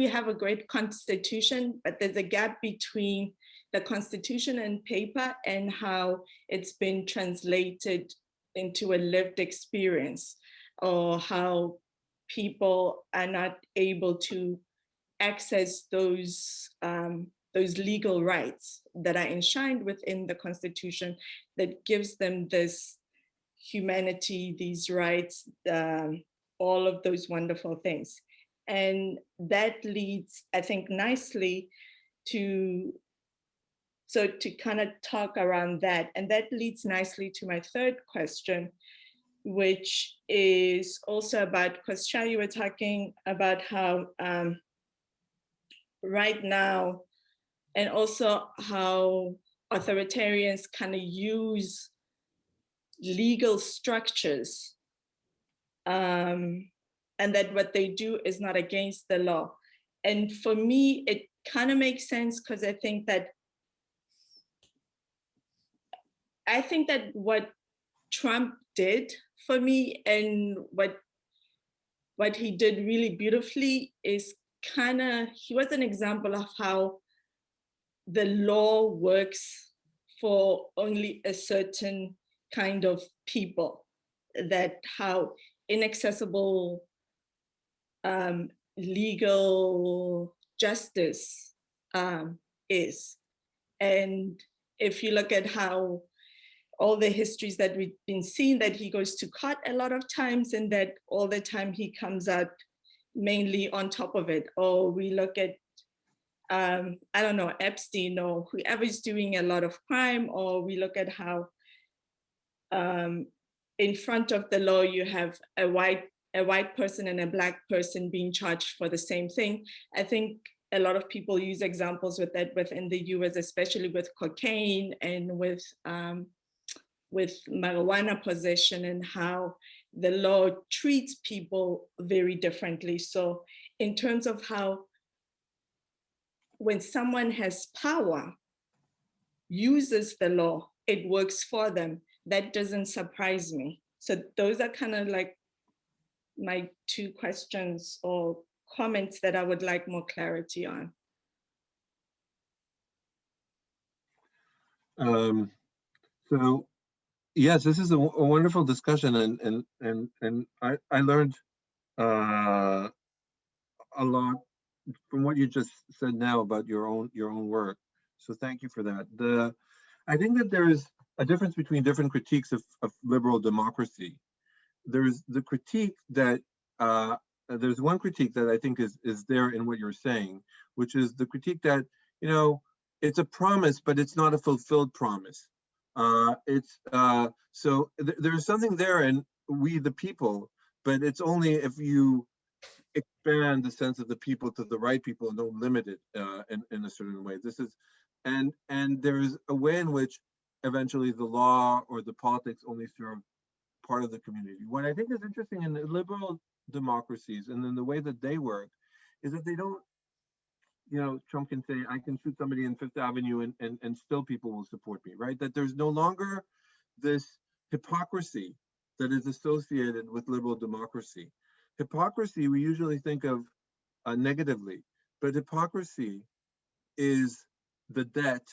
have a great constitution, but there's a gap between the constitution and paper and how it's been translated into a lived experience, or how people are not able to access those legal rights that are enshrined within the constitution that gives them this humanity, these rights, all of those wonderful things. And that leads, I think, nicely to kind of talk around that. And that leads nicely to my third question, which is also about, because Shai, you were talking about how right now, and also how authoritarians kind of use legal structures, and that what they do is not against the law. And for me, it kind of makes sense because I think that what Trump did for me and what he did really beautifully is he was an example of how the law works for only a certain kind of people, that how inaccessible legal justice is. And if you look at how all the histories that we've been seeing, that he goes to court a lot of times and that all the time he comes out mainly on top of it. Or we look at, I don't know, Epstein or whoever is doing a lot of crime, or we look at how in front of the law you have a white person and a Black person being charged for the same thing. I think a lot of people use examples with that within the US, especially with cocaine and with marijuana possession, and how the law treats people very differently. So in terms of how when someone has power, uses the law, it works for them, that doesn't surprise me. So those are kind of like my two questions or comments that I would like more clarity on. So yes, this is a wonderful discussion, and I learned a lot from what you just said now about your own work. So thank you for that. I think that there is a difference between different critiques of liberal democracy. There's the critique that there's one critique that I think is there in what you're saying, which is the critique that, you know, it's a promise, but it's not a fulfilled promise. So there's something there in we the people, but it's only if you expand the sense of the people to the right people and don't limit it in a certain way. This is, and there's a way in which eventually the law or the politics only serve part of the community. What I think is interesting in liberal democracies and in the way that they work is that they don't, you know, Trump can say, I can shoot somebody in Fifth Avenue and still people will support me, right? That there's no longer this hypocrisy that is associated with liberal democracy. Hypocrisy, we usually think of negatively, but hypocrisy is the debt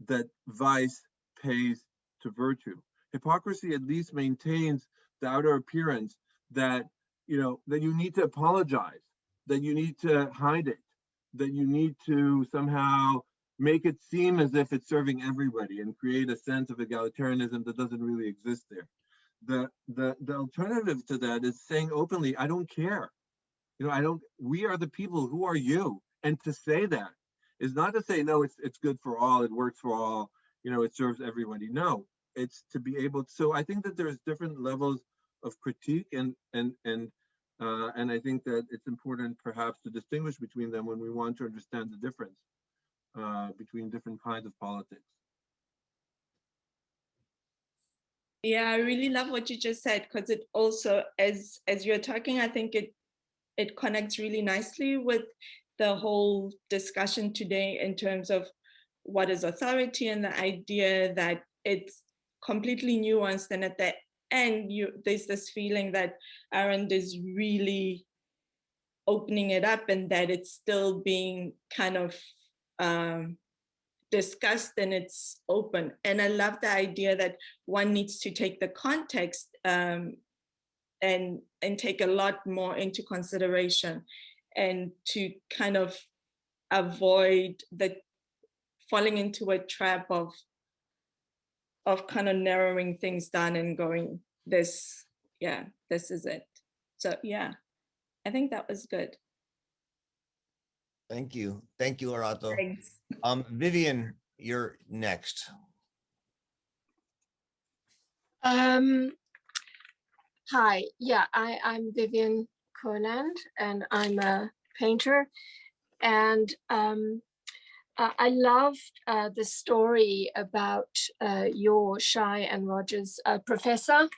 that vice pays to virtue. Hypocrisy at least maintains the outer appearance that, you know, that you need to apologize, that you need to hide it, that you need to somehow make it seem as if it's serving everybody and create a sense of egalitarianism that doesn't really exist there. The alternative to that is saying openly, I don't care. You know, we are the people, who are you? And to say that is not to say, no, it's good for all, it works for all, you know, it serves everybody. No, it's to be able to, so I think that there's different levels of critique and I think that it's important perhaps to distinguish between them when we want to understand the difference between different kinds of politics. Yeah, I really love what you just said, because it also, as you're talking, I think it connects really nicely with the whole discussion today in terms of what is authority and the idea that it's completely nuanced, and at the end there's this feeling that Arendt is really opening it up and that it's still being kind of discussed and it's open. And I love the idea that one needs to take the context and take a lot more into consideration, and to kind of avoid the falling into a trap of kind of narrowing things down and going, this is it. So yeah, I think that was good. Thank you, Lerato. Thanks. Vivian, you're next. Hi, yeah, I'm Vivian Conant, and I'm a painter. And I loved the story about your Shai and Roger's professor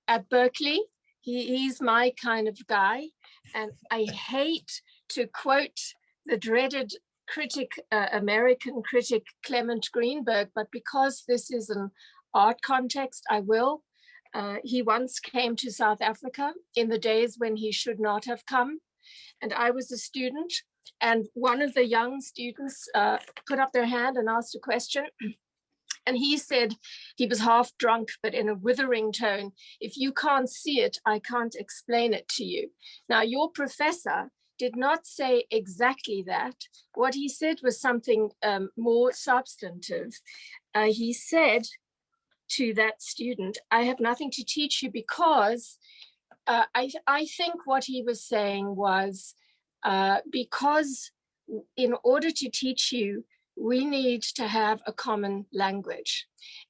at Berkeley. He's my kind of guy, and I hate to quote the dreaded critic, American critic Clement Greenberg, but because this is an art context, I will. He once came to South Africa in the days when he should not have come. And I was a student, and one of the young students put up their hand and asked a question. And he said, he was half drunk, but in a withering tone, "If you can't see it, I can't explain it to you." Now, your professor did not say exactly that. What he said was something more substantive. He said to that student, "I have nothing to teach you because," I think what he was saying was, because in order to teach you, we need to have a common language.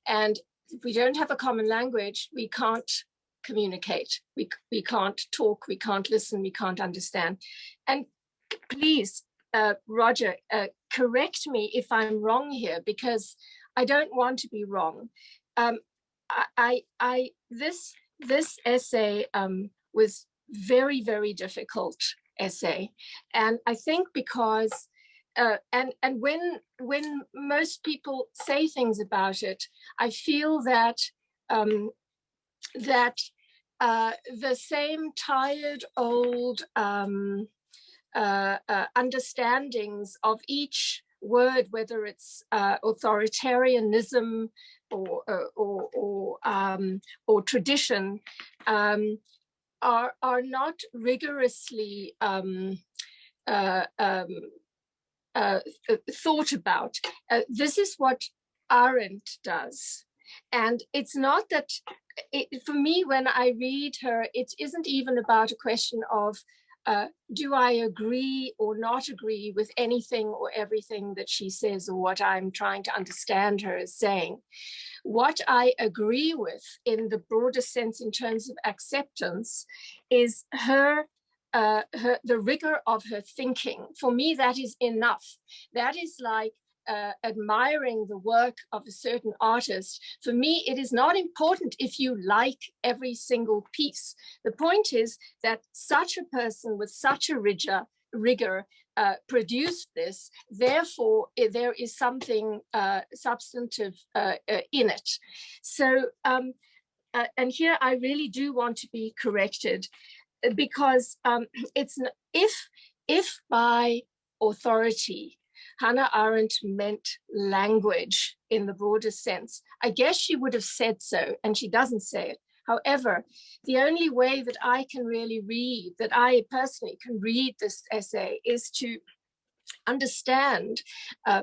And if we don't have a common language, we can't communicate. We can't talk, we can't listen, we can't understand. And please, Roger, correct me if I'm wrong here, because I don't want to be wrong. This essay was very, very difficult essay. And I think because and when most people say things about it, I feel that the same tired old understandings of each word, whether it's authoritarianism or tradition, are not rigorously thought about. This is what Arendt does. And it's not that, for me, when I read her, it isn't even about a question of, do I agree or not agree with anything or everything that she says or what I'm trying to understand her as saying. What I agree with in the broader sense in terms of acceptance is the rigor of her thinking. For me, that is enough. That is like admiring the work of a certain artist. For me, it is not important if you like every single piece. The point is that such a person with such a rigor produced this, therefore there is something substantive in it. So, and here I really do want to be corrected, because it's if by authority Hannah Arendt meant language in the broader sense, I guess she would have said so, and she doesn't say it. However, the only way that I can really read, that I personally can read this essay, is to understand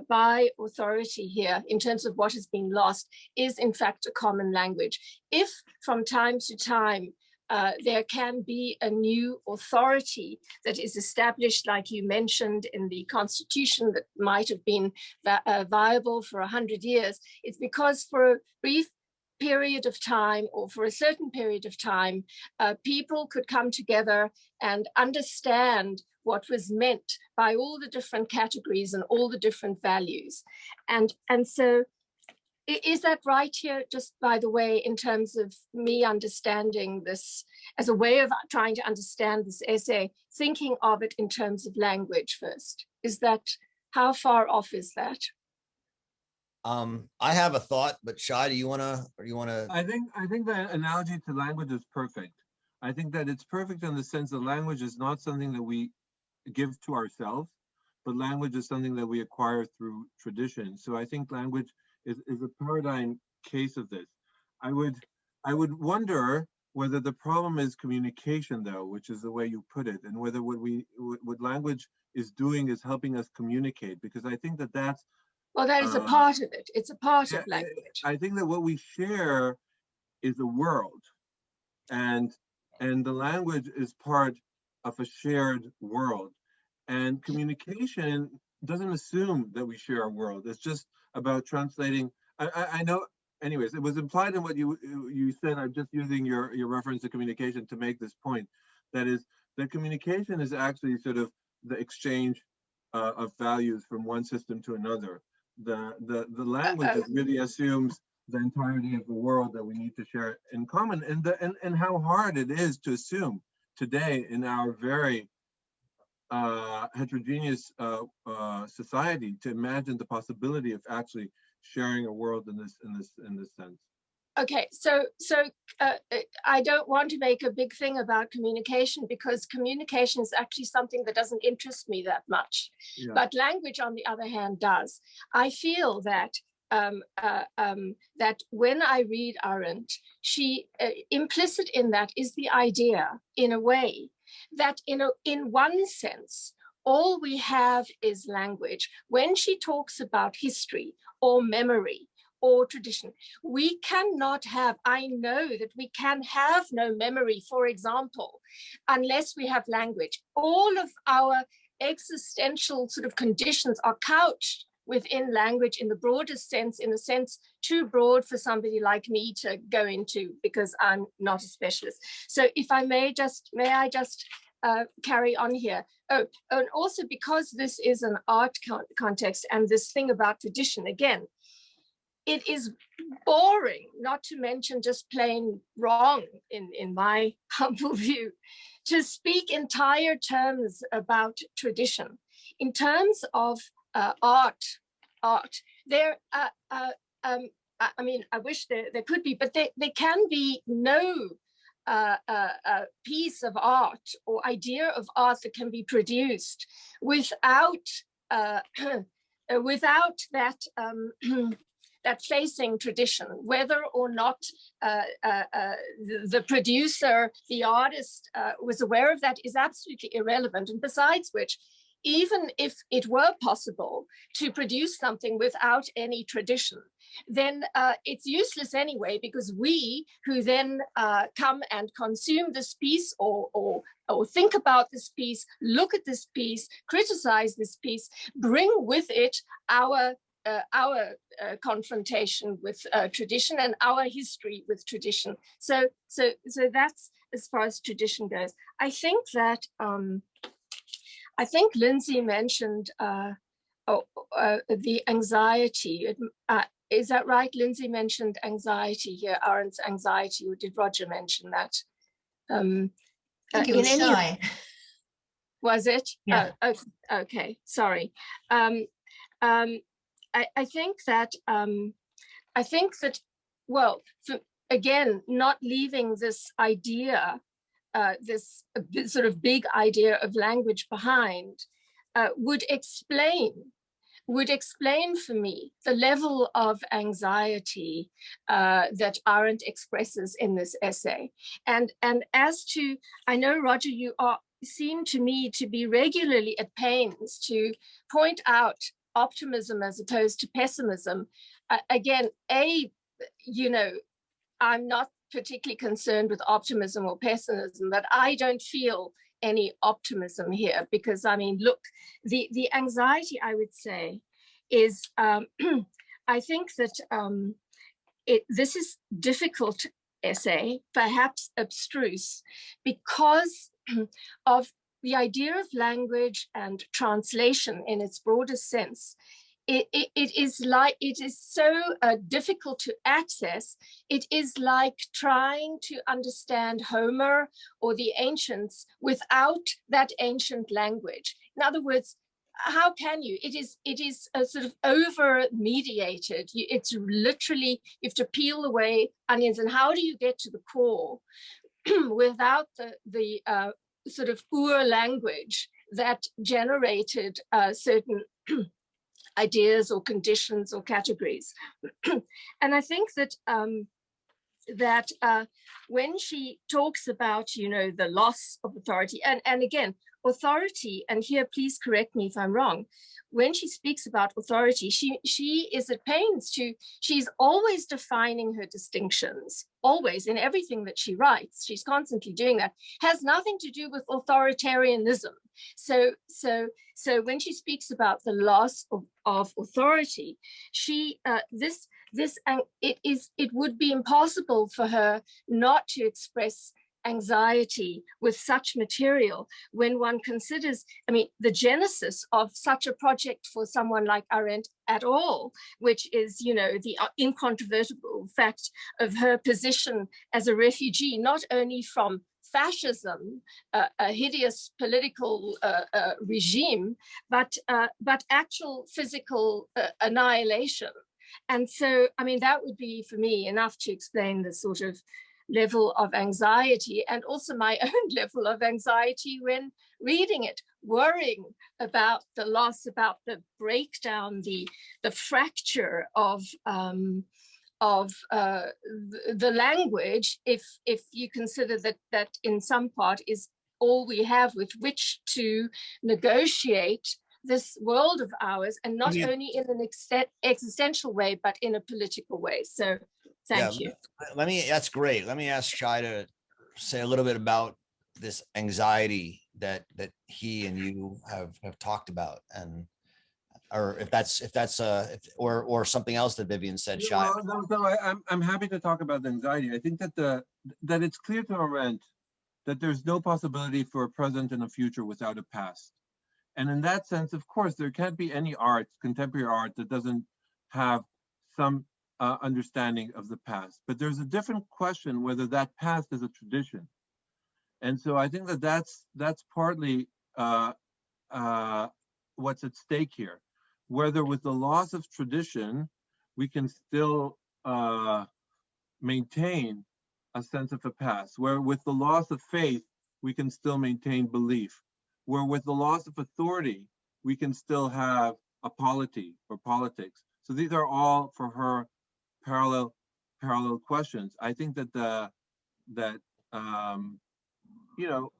by authority here, in terms of what has been lost, is in fact a common language. If from time to time there can be a new authority that is established, like you mentioned, in the Constitution, that might have been viable for 100 years, it's because for a brief period of time, or for a certain period of time, people could come together and understand what was meant by all the different categories and all the different values. And so, is that right here, just by the way, in terms of me understanding this as a way of trying to understand this essay, thinking of it in terms of language first? Is that, how far off is that? I have a thought, but Shai, do you wanna, or you wanna? I think the analogy to language is perfect. I think that it's perfect in the sense that language is not something that we give to ourselves, but language is something that we acquire through tradition. So I think language is a paradigm case of this. I would wonder whether the problem is communication, though, which is the way you put it, and whether what language is doing is helping us communicate, because I think that that's, well, that is a part of it. It's a part of language. I think that what we share is a world, and the language is part of a shared world. And communication doesn't assume that we share a world. It's just about translating. I know, anyways, it was implied in what you said. I'm just using your reference to communication to make this point. That is, that communication is actually sort of the exchange of values from one system to another. The language that really assumes the entirety of the world that we need to share in common, and how hard it is to assume today in our very heterogeneous society to imagine the possibility of actually sharing a world in this sense. Okay, so I don't want to make a big thing about communication, because communication is actually something that doesn't interest me that much. Yeah. But language, on the other hand, does. I feel that that when I read Arendt, she implicit in that is the idea, in a way, that in one sense, all we have is language. When she talks about history or memory or tradition, we cannot have, I know that we can have no memory, for example, unless we have language. All of our existential sort of conditions are couched within language in the broadest sense, in a sense too broad for somebody like me to go into, because I'm not a specialist. So if I may I just carry on here. Oh, and also because this is an art context, and this thing about tradition, again, it is boring, not to mention just plain wrong, in my humble view, to speak entire terms about tradition. In terms of art, there, I mean, I wish there could be, but there can be no piece of art or idea of art that can be produced without without that that facing tradition, whether or not the producer, the artist was aware of that, is absolutely irrelevant. And besides which, even if it were possible to produce something without any tradition, then it's useless anyway, because we who then come and consume this piece or think about this piece, look at this piece, criticize this piece, bring with it our confrontation with tradition and our history with tradition. So that's as far as tradition goes. I think that I think Lindsay mentioned the anxiety. Is that right? Lindsay mentioned anxiety here, Arendt's anxiety, or did Roger mention that? I think it was Shai. Was it? Yeah. Oh, okay, sorry. I think that well, again, not leaving this idea, this sort of big idea of language behind, would explain for me the level of anxiety that Arendt expresses in this essay. And as to, I know, Roger, you seem to me to be regularly at pains to point out optimism as opposed to pessimism. Again, you know, I'm not particularly concerned with optimism or pessimism, but I don't feel any optimism here, because I mean, look, the anxiety, I would say, is I think that this is difficult essay, perhaps abstruse, because of the idea of language and translation in its broadest sense. It is so difficult to access. It is like trying to understand Homer or the ancients without that ancient language. In other words, how can you? It is a sort of over mediated. It's literally, you have to peel away onions. And how do you get to the core without the sort of Ur language that generated certain ideas or conditions or categories? And I think that when she talks about, you know, the loss of authority, and again, authority, and here please correct me if I'm wrong, when she speaks about authority, she is at pains to, she's always defining her distinctions, always, in everything that she writes. She's constantly doing that. Has nothing to do with authoritarianism. So when she speaks about the loss of authority, she it would be impossible for her not to express anxiety with such material when one considers, I mean, the genesis of such a project for someone like Arendt at all, which is, you know, the incontrovertible fact of her position as a refugee, not only from fascism, a hideous political regime, but actual physical annihilation. And so, I mean, that would be for me enough to explain the sort of level of anxiety, and also my own level of anxiety when reading it, worrying about the loss, about the breakdown, the fracture of the language, if you consider that in some part is all we have with which to negotiate this world of ours, and not only in an existential way, but in a political way. So thank you. That's great. Let me ask Shai to say a little bit about this anxiety that he and you have talked about, and or or something else that Vivian said, Shai. I'm happy to talk about the anxiety. I think that that it's clear to Arendt that there's no possibility for a present and a future without a past. And in that sense, of course, there can't be any art, contemporary art, that doesn't have some understanding of the past. But there's a different question whether that past is a tradition. And so I think that that's partly what's at stake here. Whether with the loss of tradition, we can still maintain a sense of a past, where with the loss of faith, we can still maintain belief, where with the loss of authority, we can still have a polity or politics. So these are all for her parallel questions. I think that you know,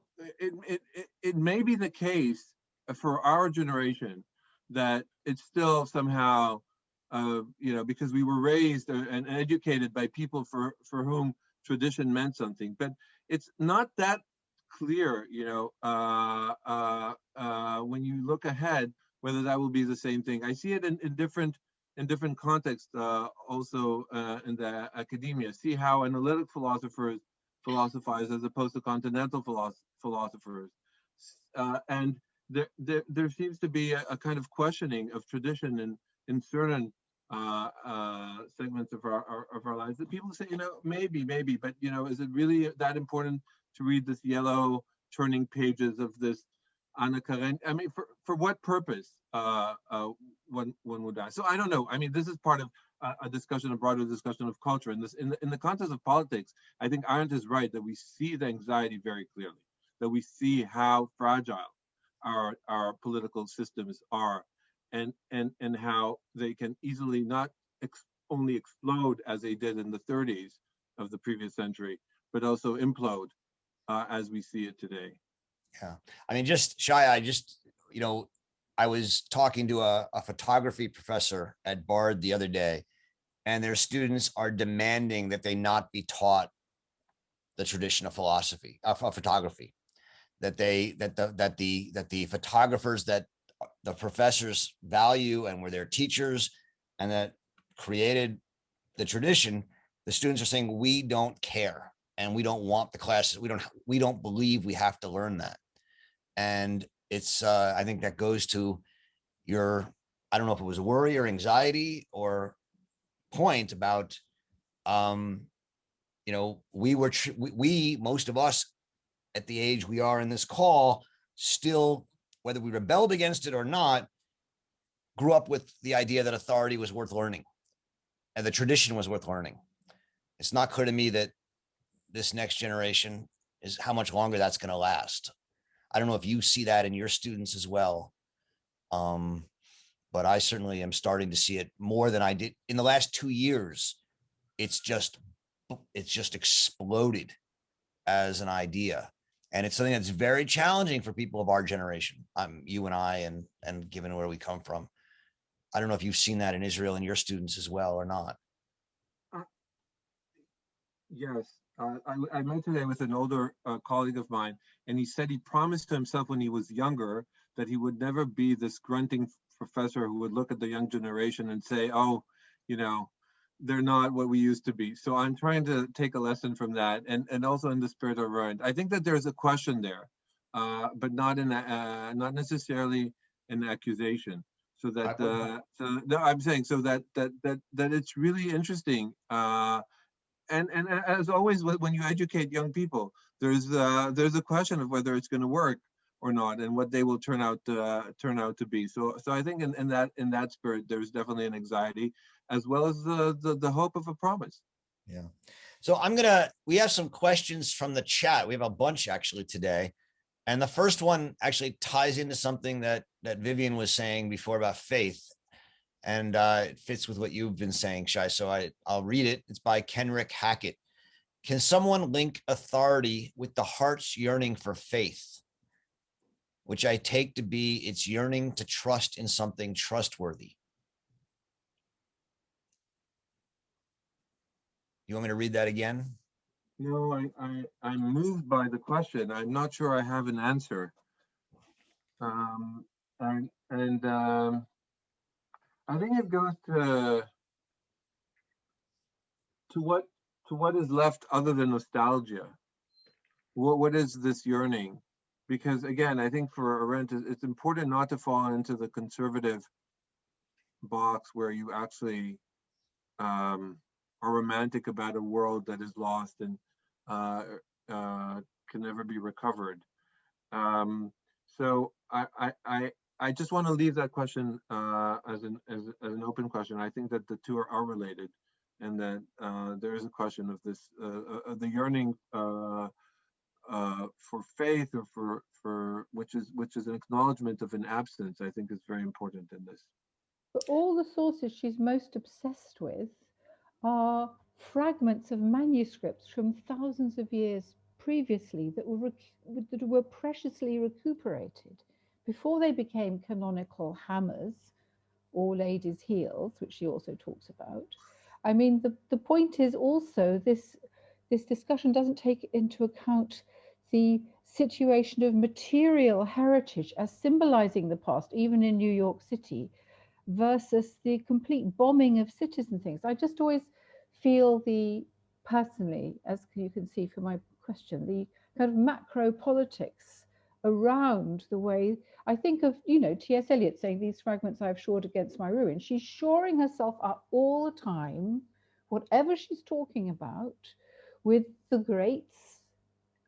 it may be the case for our generation that it's still somehow, you know, because we were raised and educated by people for whom tradition meant something, but it's not that clear, you know, when you look ahead, whether that will be the same thing. I see it in different contexts, also in the academia. See how analytic philosophers philosophize as opposed to continental philosophers, and there seems to be a kind of questioning of tradition in certain segments of our lives, that people say, you know, maybe, but you know, is it really that important to read this yellow turning pages of this Hannah Arendt? I mean, for what purpose one would die? So I don't know. I mean, this is part of a discussion, a broader discussion of culture. In the context of politics, I think Arendt is right that we see the anxiety very clearly, that we see how fragile our political systems are, and how they can easily not only explode as they did in the 30s of the previous century, but also implode as we see it today. Yeah, I mean, Shai, you know, I was talking to a photography professor at Bard the other day, and their students are demanding that they not be taught the tradition of philosophy, of photography, that the photographers that the professors value and were their teachers and that created the tradition, the students are saying, we don't care and we don't want the classes. We don't believe we have to learn that. And it's, I think that goes to your, I don't know if it was worry or anxiety or point about, you know, we, most of us at the age we are in this call, still, whether we rebelled against it or not, grew up with the idea that authority was worth learning and the tradition was worth learning. It's not clear to me that this next generation is how much longer that's going to last. I don't know if you see that in your students as well. But I certainly am starting to see it more than I did in the last 2 years. It's just exploded as an idea. And it's something that's very challenging for people of our generation. You and I, and given where we come from. I don't know if you've seen that in Israel and your students as well or not. Yes, I met today with an older colleague of mine, and he said he promised to himself when he was younger that he would never be this grunting professor who would look at the young generation and say, oh, you know, they're not what we used to be. So I'm trying to take a lesson from that, and also in the spirit of Arendt. I think that there's a question there, but not necessarily an accusation. So that I'm saying so that it's really interesting and as always, when you educate young people, there's a question of whether it's going to work or not, and what they will turn out to be. So I think in that spirit, there's definitely an anxiety, as well as the hope of a promise. Yeah. So we have some questions from the chat. We have a bunch actually today. And the first one actually ties into something that Vivian was saying before about faith. And it fits with what you've been saying, Shai. So I'll read it. It's by Kenrick Hackett. Can someone link authority with the heart's yearning for faith, which I take to be its yearning to trust in something trustworthy? You want me to read that again? No, I'm moved by the question. I'm not sure I have an answer. I think it goes to what is left other than nostalgia. What is this yearning? Because again, I think for Arendt, it's important not to fall into the conservative box where you actually are romantic about a world that is lost and can never be recovered. So I just want to leave that question as an open question. I think that the two are related, and that there is a question of this the yearning for faith, or for which is an acknowledgement of an absence. I think is very important in this. But all the sources she's most obsessed with are fragments of manuscripts from thousands of years previously that were preciously recuperated before they became canonical hammers or ladies' heels, which she also talks about. I mean, the point is also this discussion doesn't take into account the situation of material heritage as symbolizing the past, even in New York City, versus the complete bombing of cities and things. I just always feel personally, as you can see from my question, the kind of macro politics around the way I think of, T.S. Eliot saying, "These fragments I have shored against my ruin." She's shoring herself up all the time, whatever she's talking about, with the greats.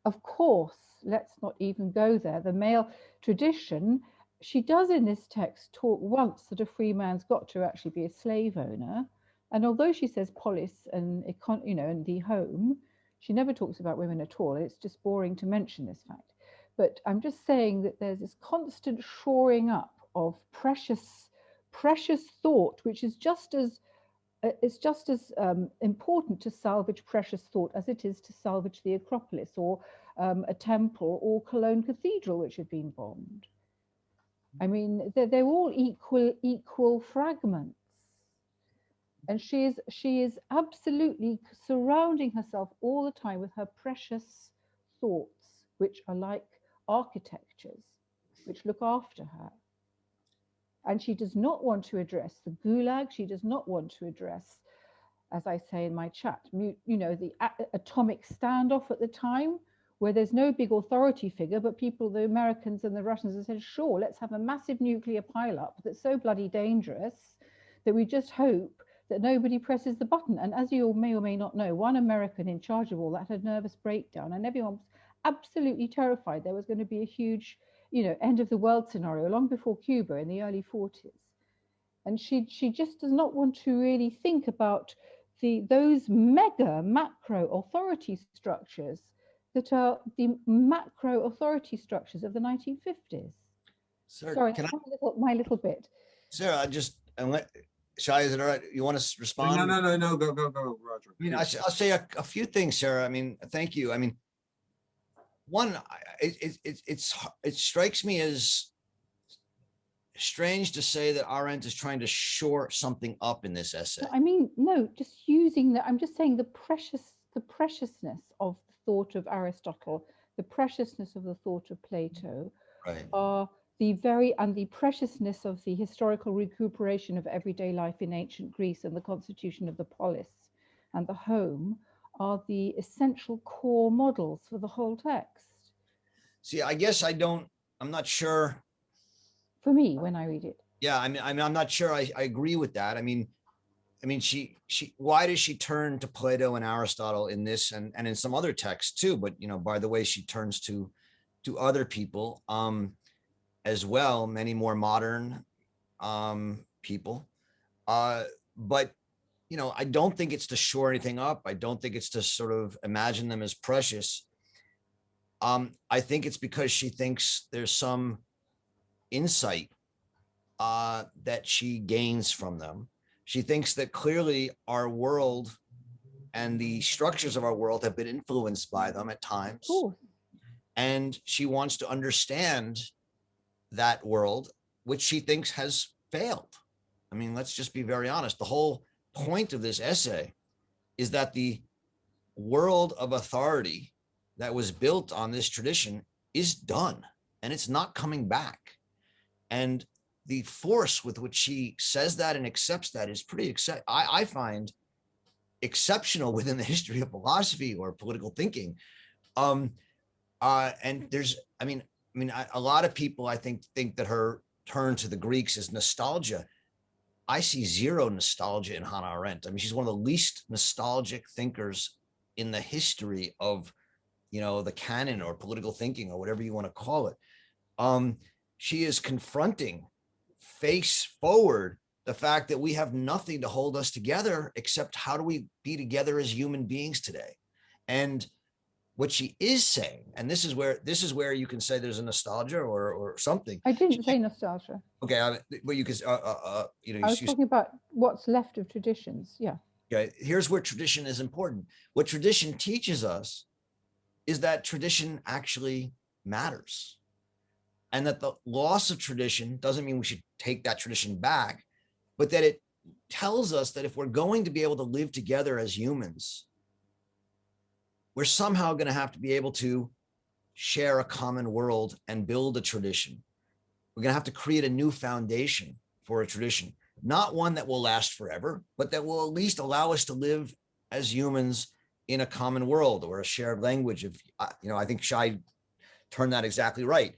Of course, let's not even go there. The male tradition, she does in this text talk once that a free man's got to actually be a slave owner. And although she says polis and, and the home, she never talks about women at all. It's just boring to mention this fact. But I'm just saying that there's this constant shoring up of precious thought, which is just as important to salvage precious thought as it is to salvage the Acropolis or a temple or Cologne Cathedral, which had been bombed. I mean, they're all equal fragments. And she is absolutely surrounding herself all the time with her precious thoughts, which are like architectures, which look after her. And she does not want to address the Gulag. She does not want to address, as I say in my chat, the atomic standoff at the time, where there's no big authority figure, but the Americans and the Russians have said, sure, let's have a massive nuclear pileup that's so bloody dangerous that we just hope that nobody presses the button. And as you may or may not know, one American in charge of all that had a nervous breakdown, and everyone was absolutely terrified there was going to be a huge, end of the world scenario long before Cuba in the early 40s. And she just does not want to really think about those mega macro authority structures that are the macro authority structures of the 1950s. Sorry, my little bit. Sarah, Shai, is it all right? You want to respond? No, go, Roger. I'll say a few things, Sarah. I mean, thank you. I mean, one, it strikes me as strange to say that Arendt is trying to shore something up in this essay. I mean, no, just using that. I'm just saying the preciousness of the thought of Aristotle, the preciousness of the thought of Plato, right, are the preciousness of the historical recuperation of everyday life in ancient Greece and the constitution of the polis and the home are the essential core models for the whole text. See, I guess I'm not sure. For me, when I read it. Yeah, I mean, I'm not sure I agree with that. I mean, I mean, why does she turn to Plato and Aristotle in this and in some other texts too? But, you know, by the way, she turns to other people as well, many more modern people. But, you know, I don't think it's to shore anything up. I don't think it's to sort of imagine them as precious. I think it's because she thinks there's some insight that she gains from them. She thinks that clearly our world and the structures of our world have been influenced by them at times. Cool. And she wants to understand that world, which she thinks has failed. I mean, let's just be very honest. The whole point of this essay is that the world of authority that was built on this tradition is done, and it's not coming back. And the force with which she says that and accepts that is pretty I find exceptional within the history of philosophy or political thinking. And there's, a lot of people, I think that her turn to the Greeks is nostalgia. I see zero nostalgia in Hannah Arendt. I mean, she's one of the least nostalgic thinkers in the history of, you know, the canon or political thinking or whatever you want to call it. She is confronting face forward the fact that we have nothing to hold us together except how do we be together as human beings today. And what she is saying, and this is where you can say there's a nostalgia or something. I didn't say nostalgia. Okay, but you could, I was talking about what's left of traditions. Yeah. Okay, here's where tradition is important. What tradition teaches us is that tradition actually matters, and that the loss of tradition doesn't mean we should take that tradition back, but that it tells us that if we're going to be able to live together as humans, we're somehow going to have to be able to share a common world and build a tradition. We're going to have to create a new foundation for a tradition, not one that will last forever, but that will at least allow us to live as humans in a common world or a shared language. Of, I think Shai turned that exactly right.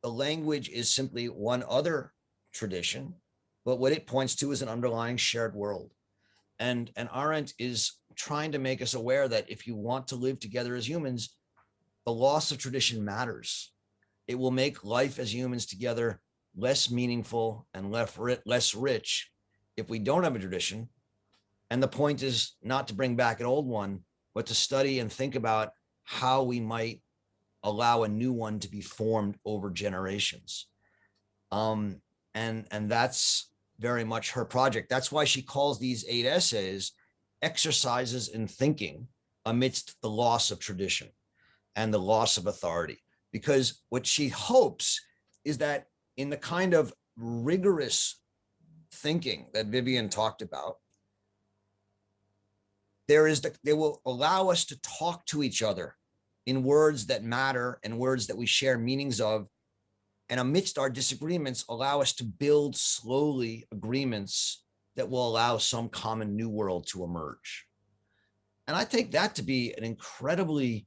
The language is simply one other tradition, but what it points to is an underlying shared world. And Arendt is trying to make us aware that if you want to live together as humans, the loss of tradition matters. It will make life as humans together less meaningful and less rich if we don't have a tradition. And the point is not to bring back an old one, but to study and think about how we might allow a new one to be formed over generations. And that's very much her project. That's why she calls these 8 essays exercises in thinking amidst the loss of tradition and the loss of authority. Because what she hopes is that in the kind of rigorous thinking that Vivian talked about, they will allow us to talk to each other in words that matter and words that we share meanings of. And amidst our disagreements, allow us to build slowly agreements that will allow some common new world to emerge. And I take that to be an incredibly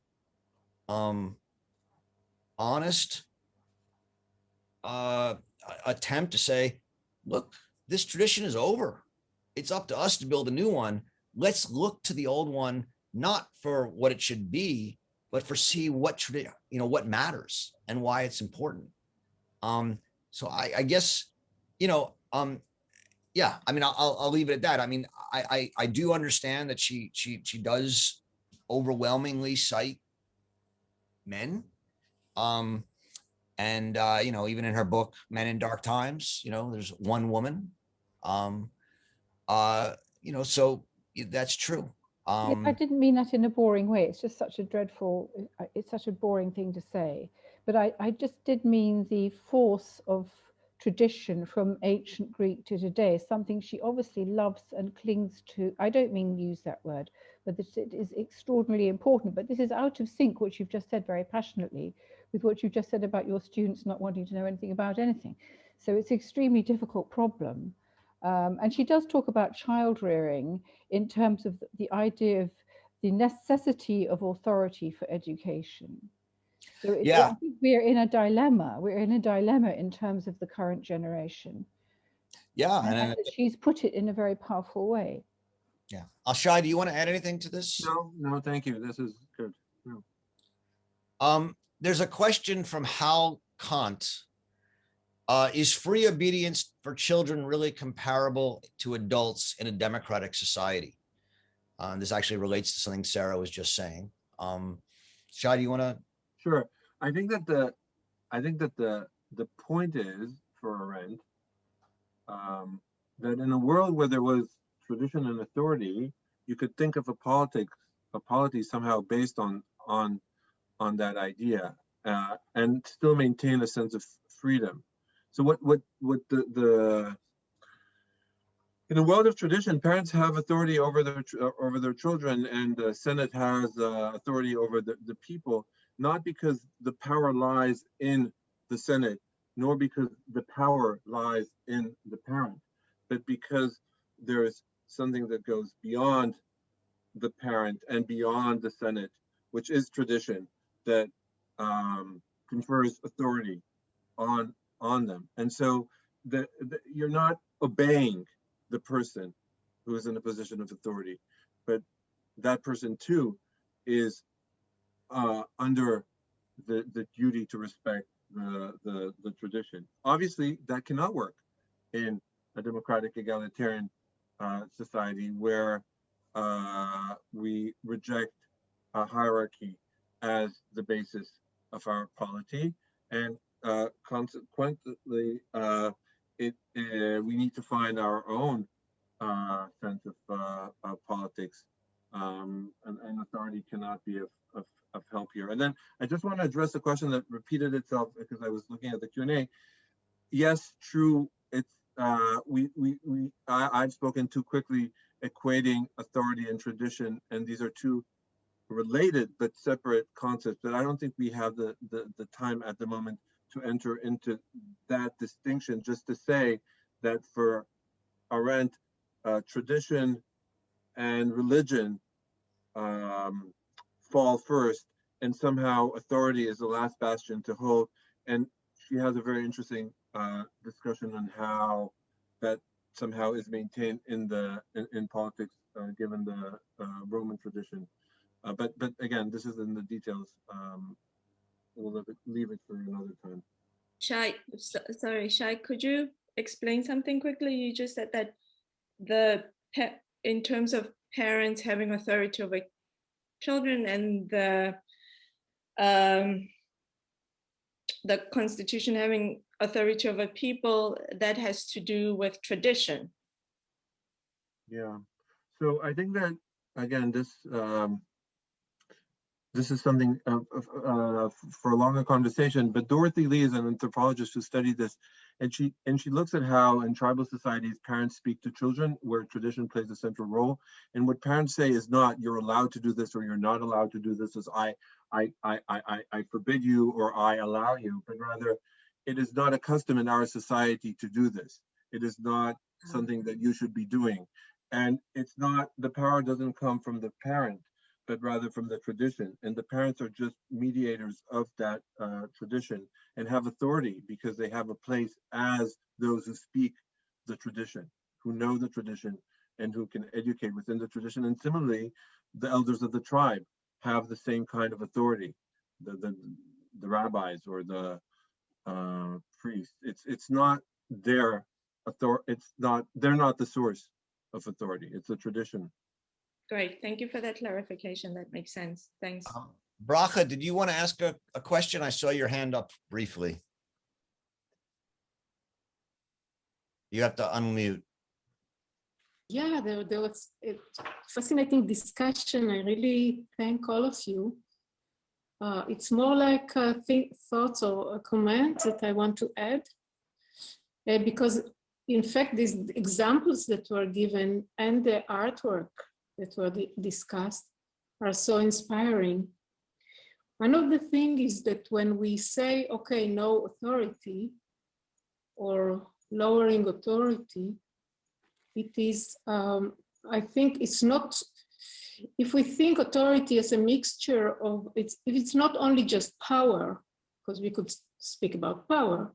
honest attempt to say, look, this tradition is over. It's up to us to build a new one. Let's look to the old one, not for what it should be, but for see what matters and why it's important. So I guess, yeah, I mean, I'll leave it at that. I mean, I do understand that she does overwhelmingly cite men. And even in her book, Men in Dark Times, there's one woman. So that's true. I didn't mean that in a boring way. It's just such a boring thing to say. But I just did mean the force of tradition from ancient Greek to today, something she obviously loves and clings to. I don't mean use that word, but that it is extraordinarily important. But this is out of sync, what you've just said very passionately, with what you've just said about your students not wanting to know anything about anything. So it's an extremely difficult problem. And she does talk about child rearing in terms of the idea of the necessity of authority for education. So yeah, I think we're in a dilemma. We're in a dilemma in terms of the current generation. Yeah, And that she's put it in a very powerful way. yeah. Shai, do you want to add anything to this? No, thank you. This is good. No. There's a question from Hal Kant. Is free obedience for children really comparable to adults in a democratic society? This actually relates to something Sarah was just saying. Shai, do you want to? Sure. I think that the point is for Arendt that in a world where there was tradition and authority, you could think of a polity somehow based on that idea and still maintain a sense of freedom. So what in a world of tradition, parents have authority over their children, and the Senate has authority over the people, not because the power lies in the Senate, nor because the power lies in the parent, but because there's something that goes beyond the parent and beyond the Senate, which is tradition that confers authority on them. And so you're not obeying the person who is in a position of authority, but that person too is under the duty to respect the tradition. Obviously, that cannot work in a democratic egalitarian society where we reject a hierarchy as the basis of our polity, and consequently, we need to find our own sense of politics, and authority cannot be of help here. And then I just want to address a question that repeated itself because I was looking at the Q&A. Yes, true. It's I've spoken too quickly, equating authority and tradition, and these are two related but separate concepts that I don't think we have the time at the moment to enter into that distinction. Just to say that for Arendt, tradition and religion fall first, and somehow authority is the last bastion to hold. And she has a very interesting discussion on how that somehow is maintained in politics, given the Roman tradition. But again, this is in the details. We'll leave it for another time. Shai, sorry, Shai, could you explain something quickly? You just said that in terms of parents having authority over children and the Constitution having authority over people, that has to do with tradition. Yeah. So I think that, again, this is something for a longer conversation, but Dorothy Lee is an anthropologist who studied this, and she looks at how in tribal societies parents speak to children, where tradition plays a central role. And what parents say is not you're allowed to do this or you're not allowed to do this, as I forbid you or I allow you, but rather it is not a custom in our society to do this. It is not something that you should be doing. And it's not, the power doesn't come from the parent, but rather from the tradition. And the parents are just mediators of that tradition and have authority because they have a place as those who speak the tradition, who know the tradition, and who can educate within the tradition. And similarly, the elders of the tribe have the same kind of authority, the rabbis or the priests. It's not their authority. They're not the source of authority. It's a tradition. Great, thank you for that clarification. That makes sense. Thanks. Bracha, did you want to ask a question? I saw your hand up briefly. You have to unmute. Yeah, there was a fascinating discussion. I really thank all of you. It's more like thoughts or comments that I want to add, because in fact, these examples that were given and the artwork that were discussed are so inspiring. One of the things is that when we say, okay, no authority or lowering authority, it is, I think it's not, if we think authority as a mixture of, if it's not only just power, because we could speak about power,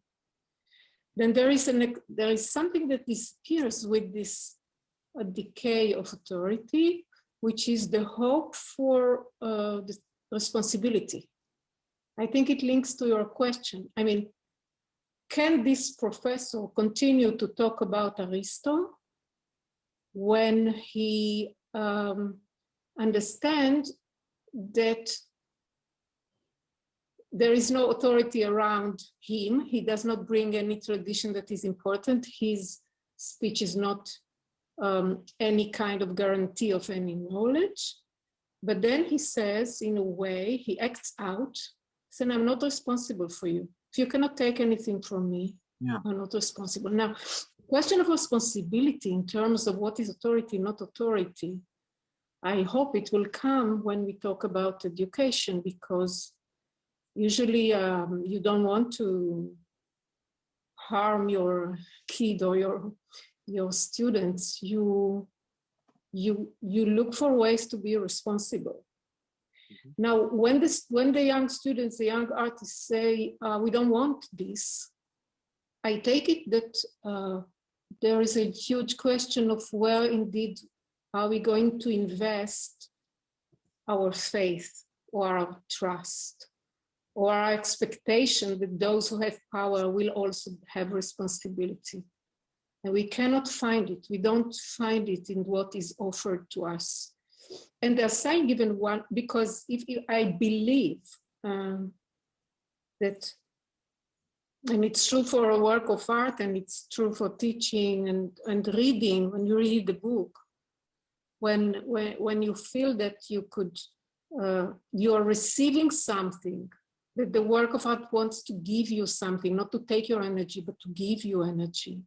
then there is something that disappears with this decay of authority, which is the hope for the responsibility. I think it links to your question. I mean, can this professor continue to talk about Aristo when he understands that there is no authority around him? He does not bring any tradition that is important. His speech is not any kind of guarantee of any knowledge. But then he says, in a way, he acts out, saying, I'm not responsible for you. If you cannot take anything from me, I'm not responsible. Now, the question of responsibility in terms of what is authority, not authority, I hope it will come when we talk about education, because usually you don't want to harm your kid or your students. You look for ways to be responsible. Now, when the young students, the young artists say, we don't want this, I take it that there is a huge question of where indeed are we going to invest our faith or our trust or our expectation that those who have power will also have responsibility. And we cannot find it. We don't find it in what is offered to us. And they're saying even one, because if I believe that, and it's true for a work of art, and it's true for teaching and reading, when you read the book, when you feel that you are receiving something, that the work of art wants to give you something, not to take your energy, but to give you energy,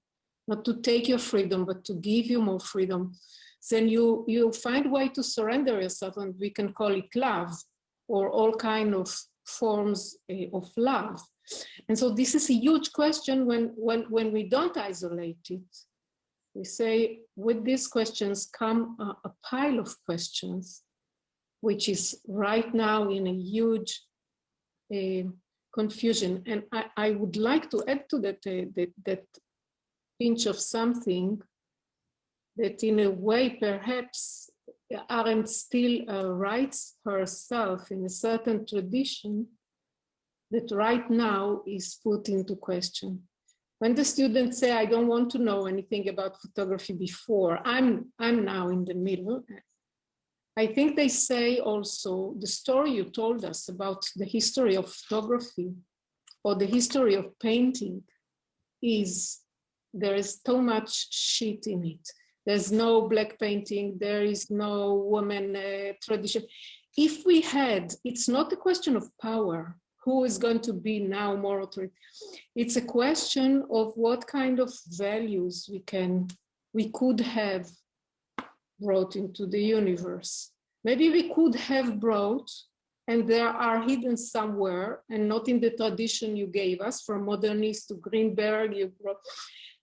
not to take your freedom, but to give you more freedom, then you find a way to surrender yourself, and we can call it love, or all kind of forms of love. And so this is a huge question when we don't isolate it. We say, with these questions come a pile of questions, which is right now in a huge confusion. And I would like to add to that pinch of something that in a way perhaps Arendt still writes herself in a certain tradition that right now is put into question. When the students say, I don't want to know anything about photography before, I'm now in the middle. I think they say also, the story you told us about the history of photography or the history of painting there is too much shit in it. There's no black painting, there is no woman tradition. If we had, it's not a question of power, who is going to be now more authoritative. It's a question of what kind of values we could have brought into the universe. Maybe we could have brought, and they are hidden somewhere, and not in the tradition you gave us, from modernist to Greenberg, you brought,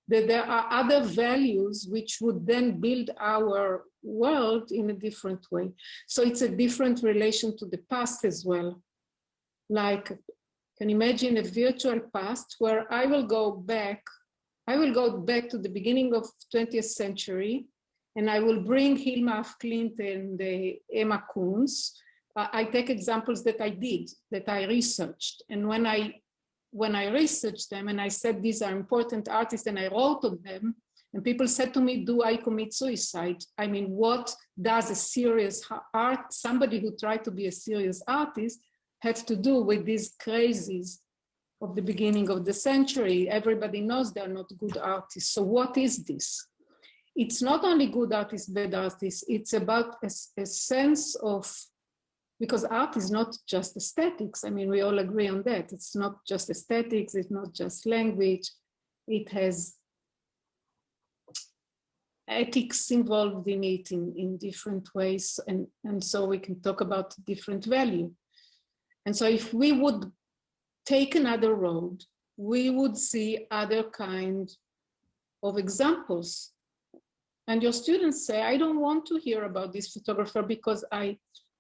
that there are other values which would then build our world in a different way. So it's a different relation to the past as well. Like, can imagine a virtual past where I will go back to the beginning of 20th century, and I will bring Hilma af Klint and Emma Kunz. I take examples that I did, that I researched. And when I researched them and I said, these are important artists, and I wrote on them, and people said to me, do I commit suicide? I mean, what does a serious art, somebody who tried to be a serious artist, have to do with these crazies of the beginning of the century? Everybody knows they're not good artists. So what is this? It's not only good artists, bad artists. It's about a sense of, because art is not just aesthetics. I mean, we all agree on that. It's not just aesthetics. It's not just language. It has ethics involved in it in different ways. And so we can talk about different value. And so if we would take another road, we would see other kind of examples. And your students say, I don't want to hear about this photographer because I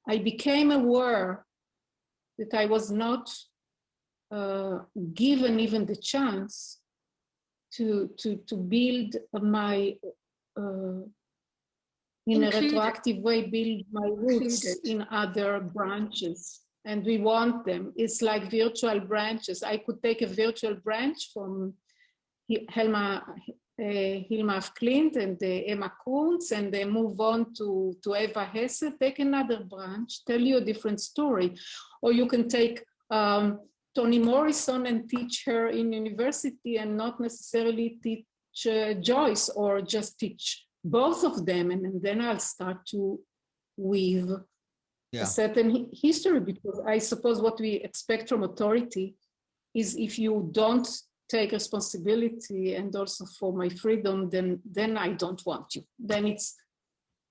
became aware that I was not given even the chance to build my in a retroactive way, build my roots in other branches. And we want them. It's like virtual branches. I could take a virtual branch from Hilma af Klint and Emma Kunz, and they move on to Eva Hesse, take another branch, tell you a different story. Or you can take Toni Morrison and teach her in university and not necessarily teach Joyce, or just teach both of them, and then I'll start to weave a certain history, because I suppose what we expect from authority is if you don't take responsibility and also for my freedom, then I don't want you. Then it's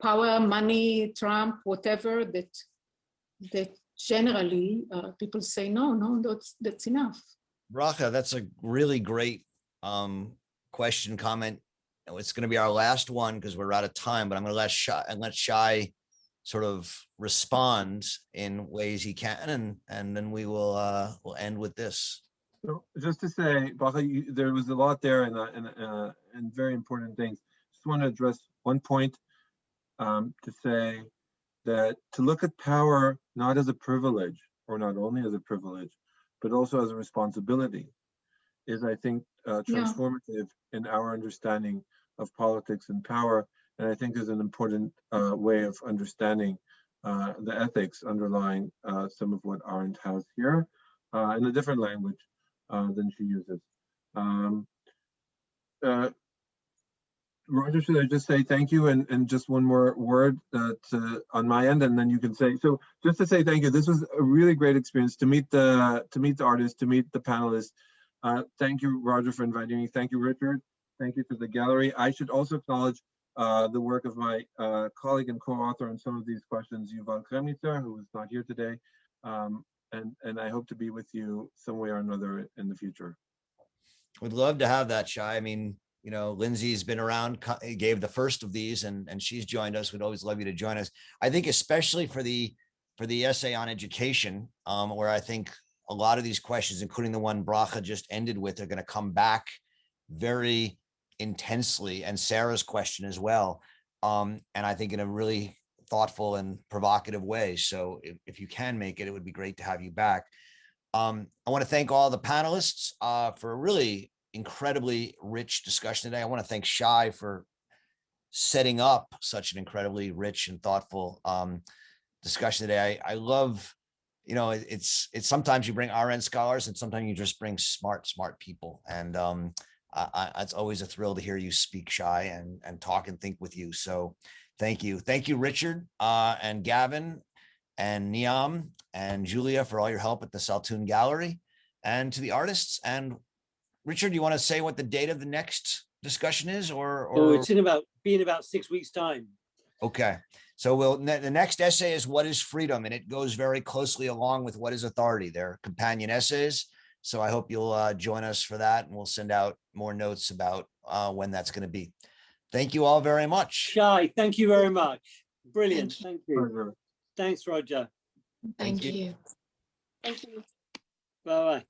power, money, Trump, whatever, that generally people say, no, that's enough. Bracha, that's a really great question, comment. It's going to be our last one because we're out of time, but I'm going to let Shai sort of respond in ways he can, and then we will we'll end with this. So just to say, Bracha, there was a lot there and very important things. Just want to address one point to say that to look at power not as a privilege, or not only as a privilege, but also as a responsibility, is, I think, transformative in our understanding of politics and power, and I think is an important way of understanding the ethics underlying some of what Arendt has here in a different language than she uses. Roger, should I just say thank you and just one more word that on my end, and then you can say, so just to say thank you. This was a really great experience to meet the artists, to meet the panelists. Thank you, Roger, for inviting me. Thank you, Richard. Thank you to the gallery. I should also acknowledge the work of my colleague and co-author on some of these questions, Yuval Kremnitzer, who is not here today. And I hope to be with you some way or another in the future. We'd love to have that, Shai. I mean, you know, Lindsay's been around, gave the first of these, and she's joined us. We'd always love you to join us. I think especially for the essay on education, where I think a lot of these questions, including the one Bracha just ended with, are going to come back very intensely, and Sarah's question as well. And I think in a really thoughtful and provocative way. So if you can make it, it would be great to have you back. I want to thank all the panelists for a really incredibly rich discussion today. I want to thank Shai for setting up such an incredibly rich and thoughtful discussion today. I love, you know, it's sometimes you bring Arendt scholars and sometimes you just bring smart people. And it's always a thrill to hear you speak, Shai, and talk and think with you. So thank you. Thank you, Richard and Gavin and Niam and Julia for all your help at the Saltoon Gallery, and to the artists. And Richard, you want to say what the date of the next discussion is, or? Oh, it's in about 6 weeks' time. Okay. So the next essay is What is Freedom? And it goes very closely along with What is Authority. They're companion essays. So I hope you'll join us for that, and we'll send out more notes about when that's going to be. Thank you all very much. Shai, thank you very much. Brilliant. Thank you. Thanks, Roger. Thank you. Thank you. Bye-bye.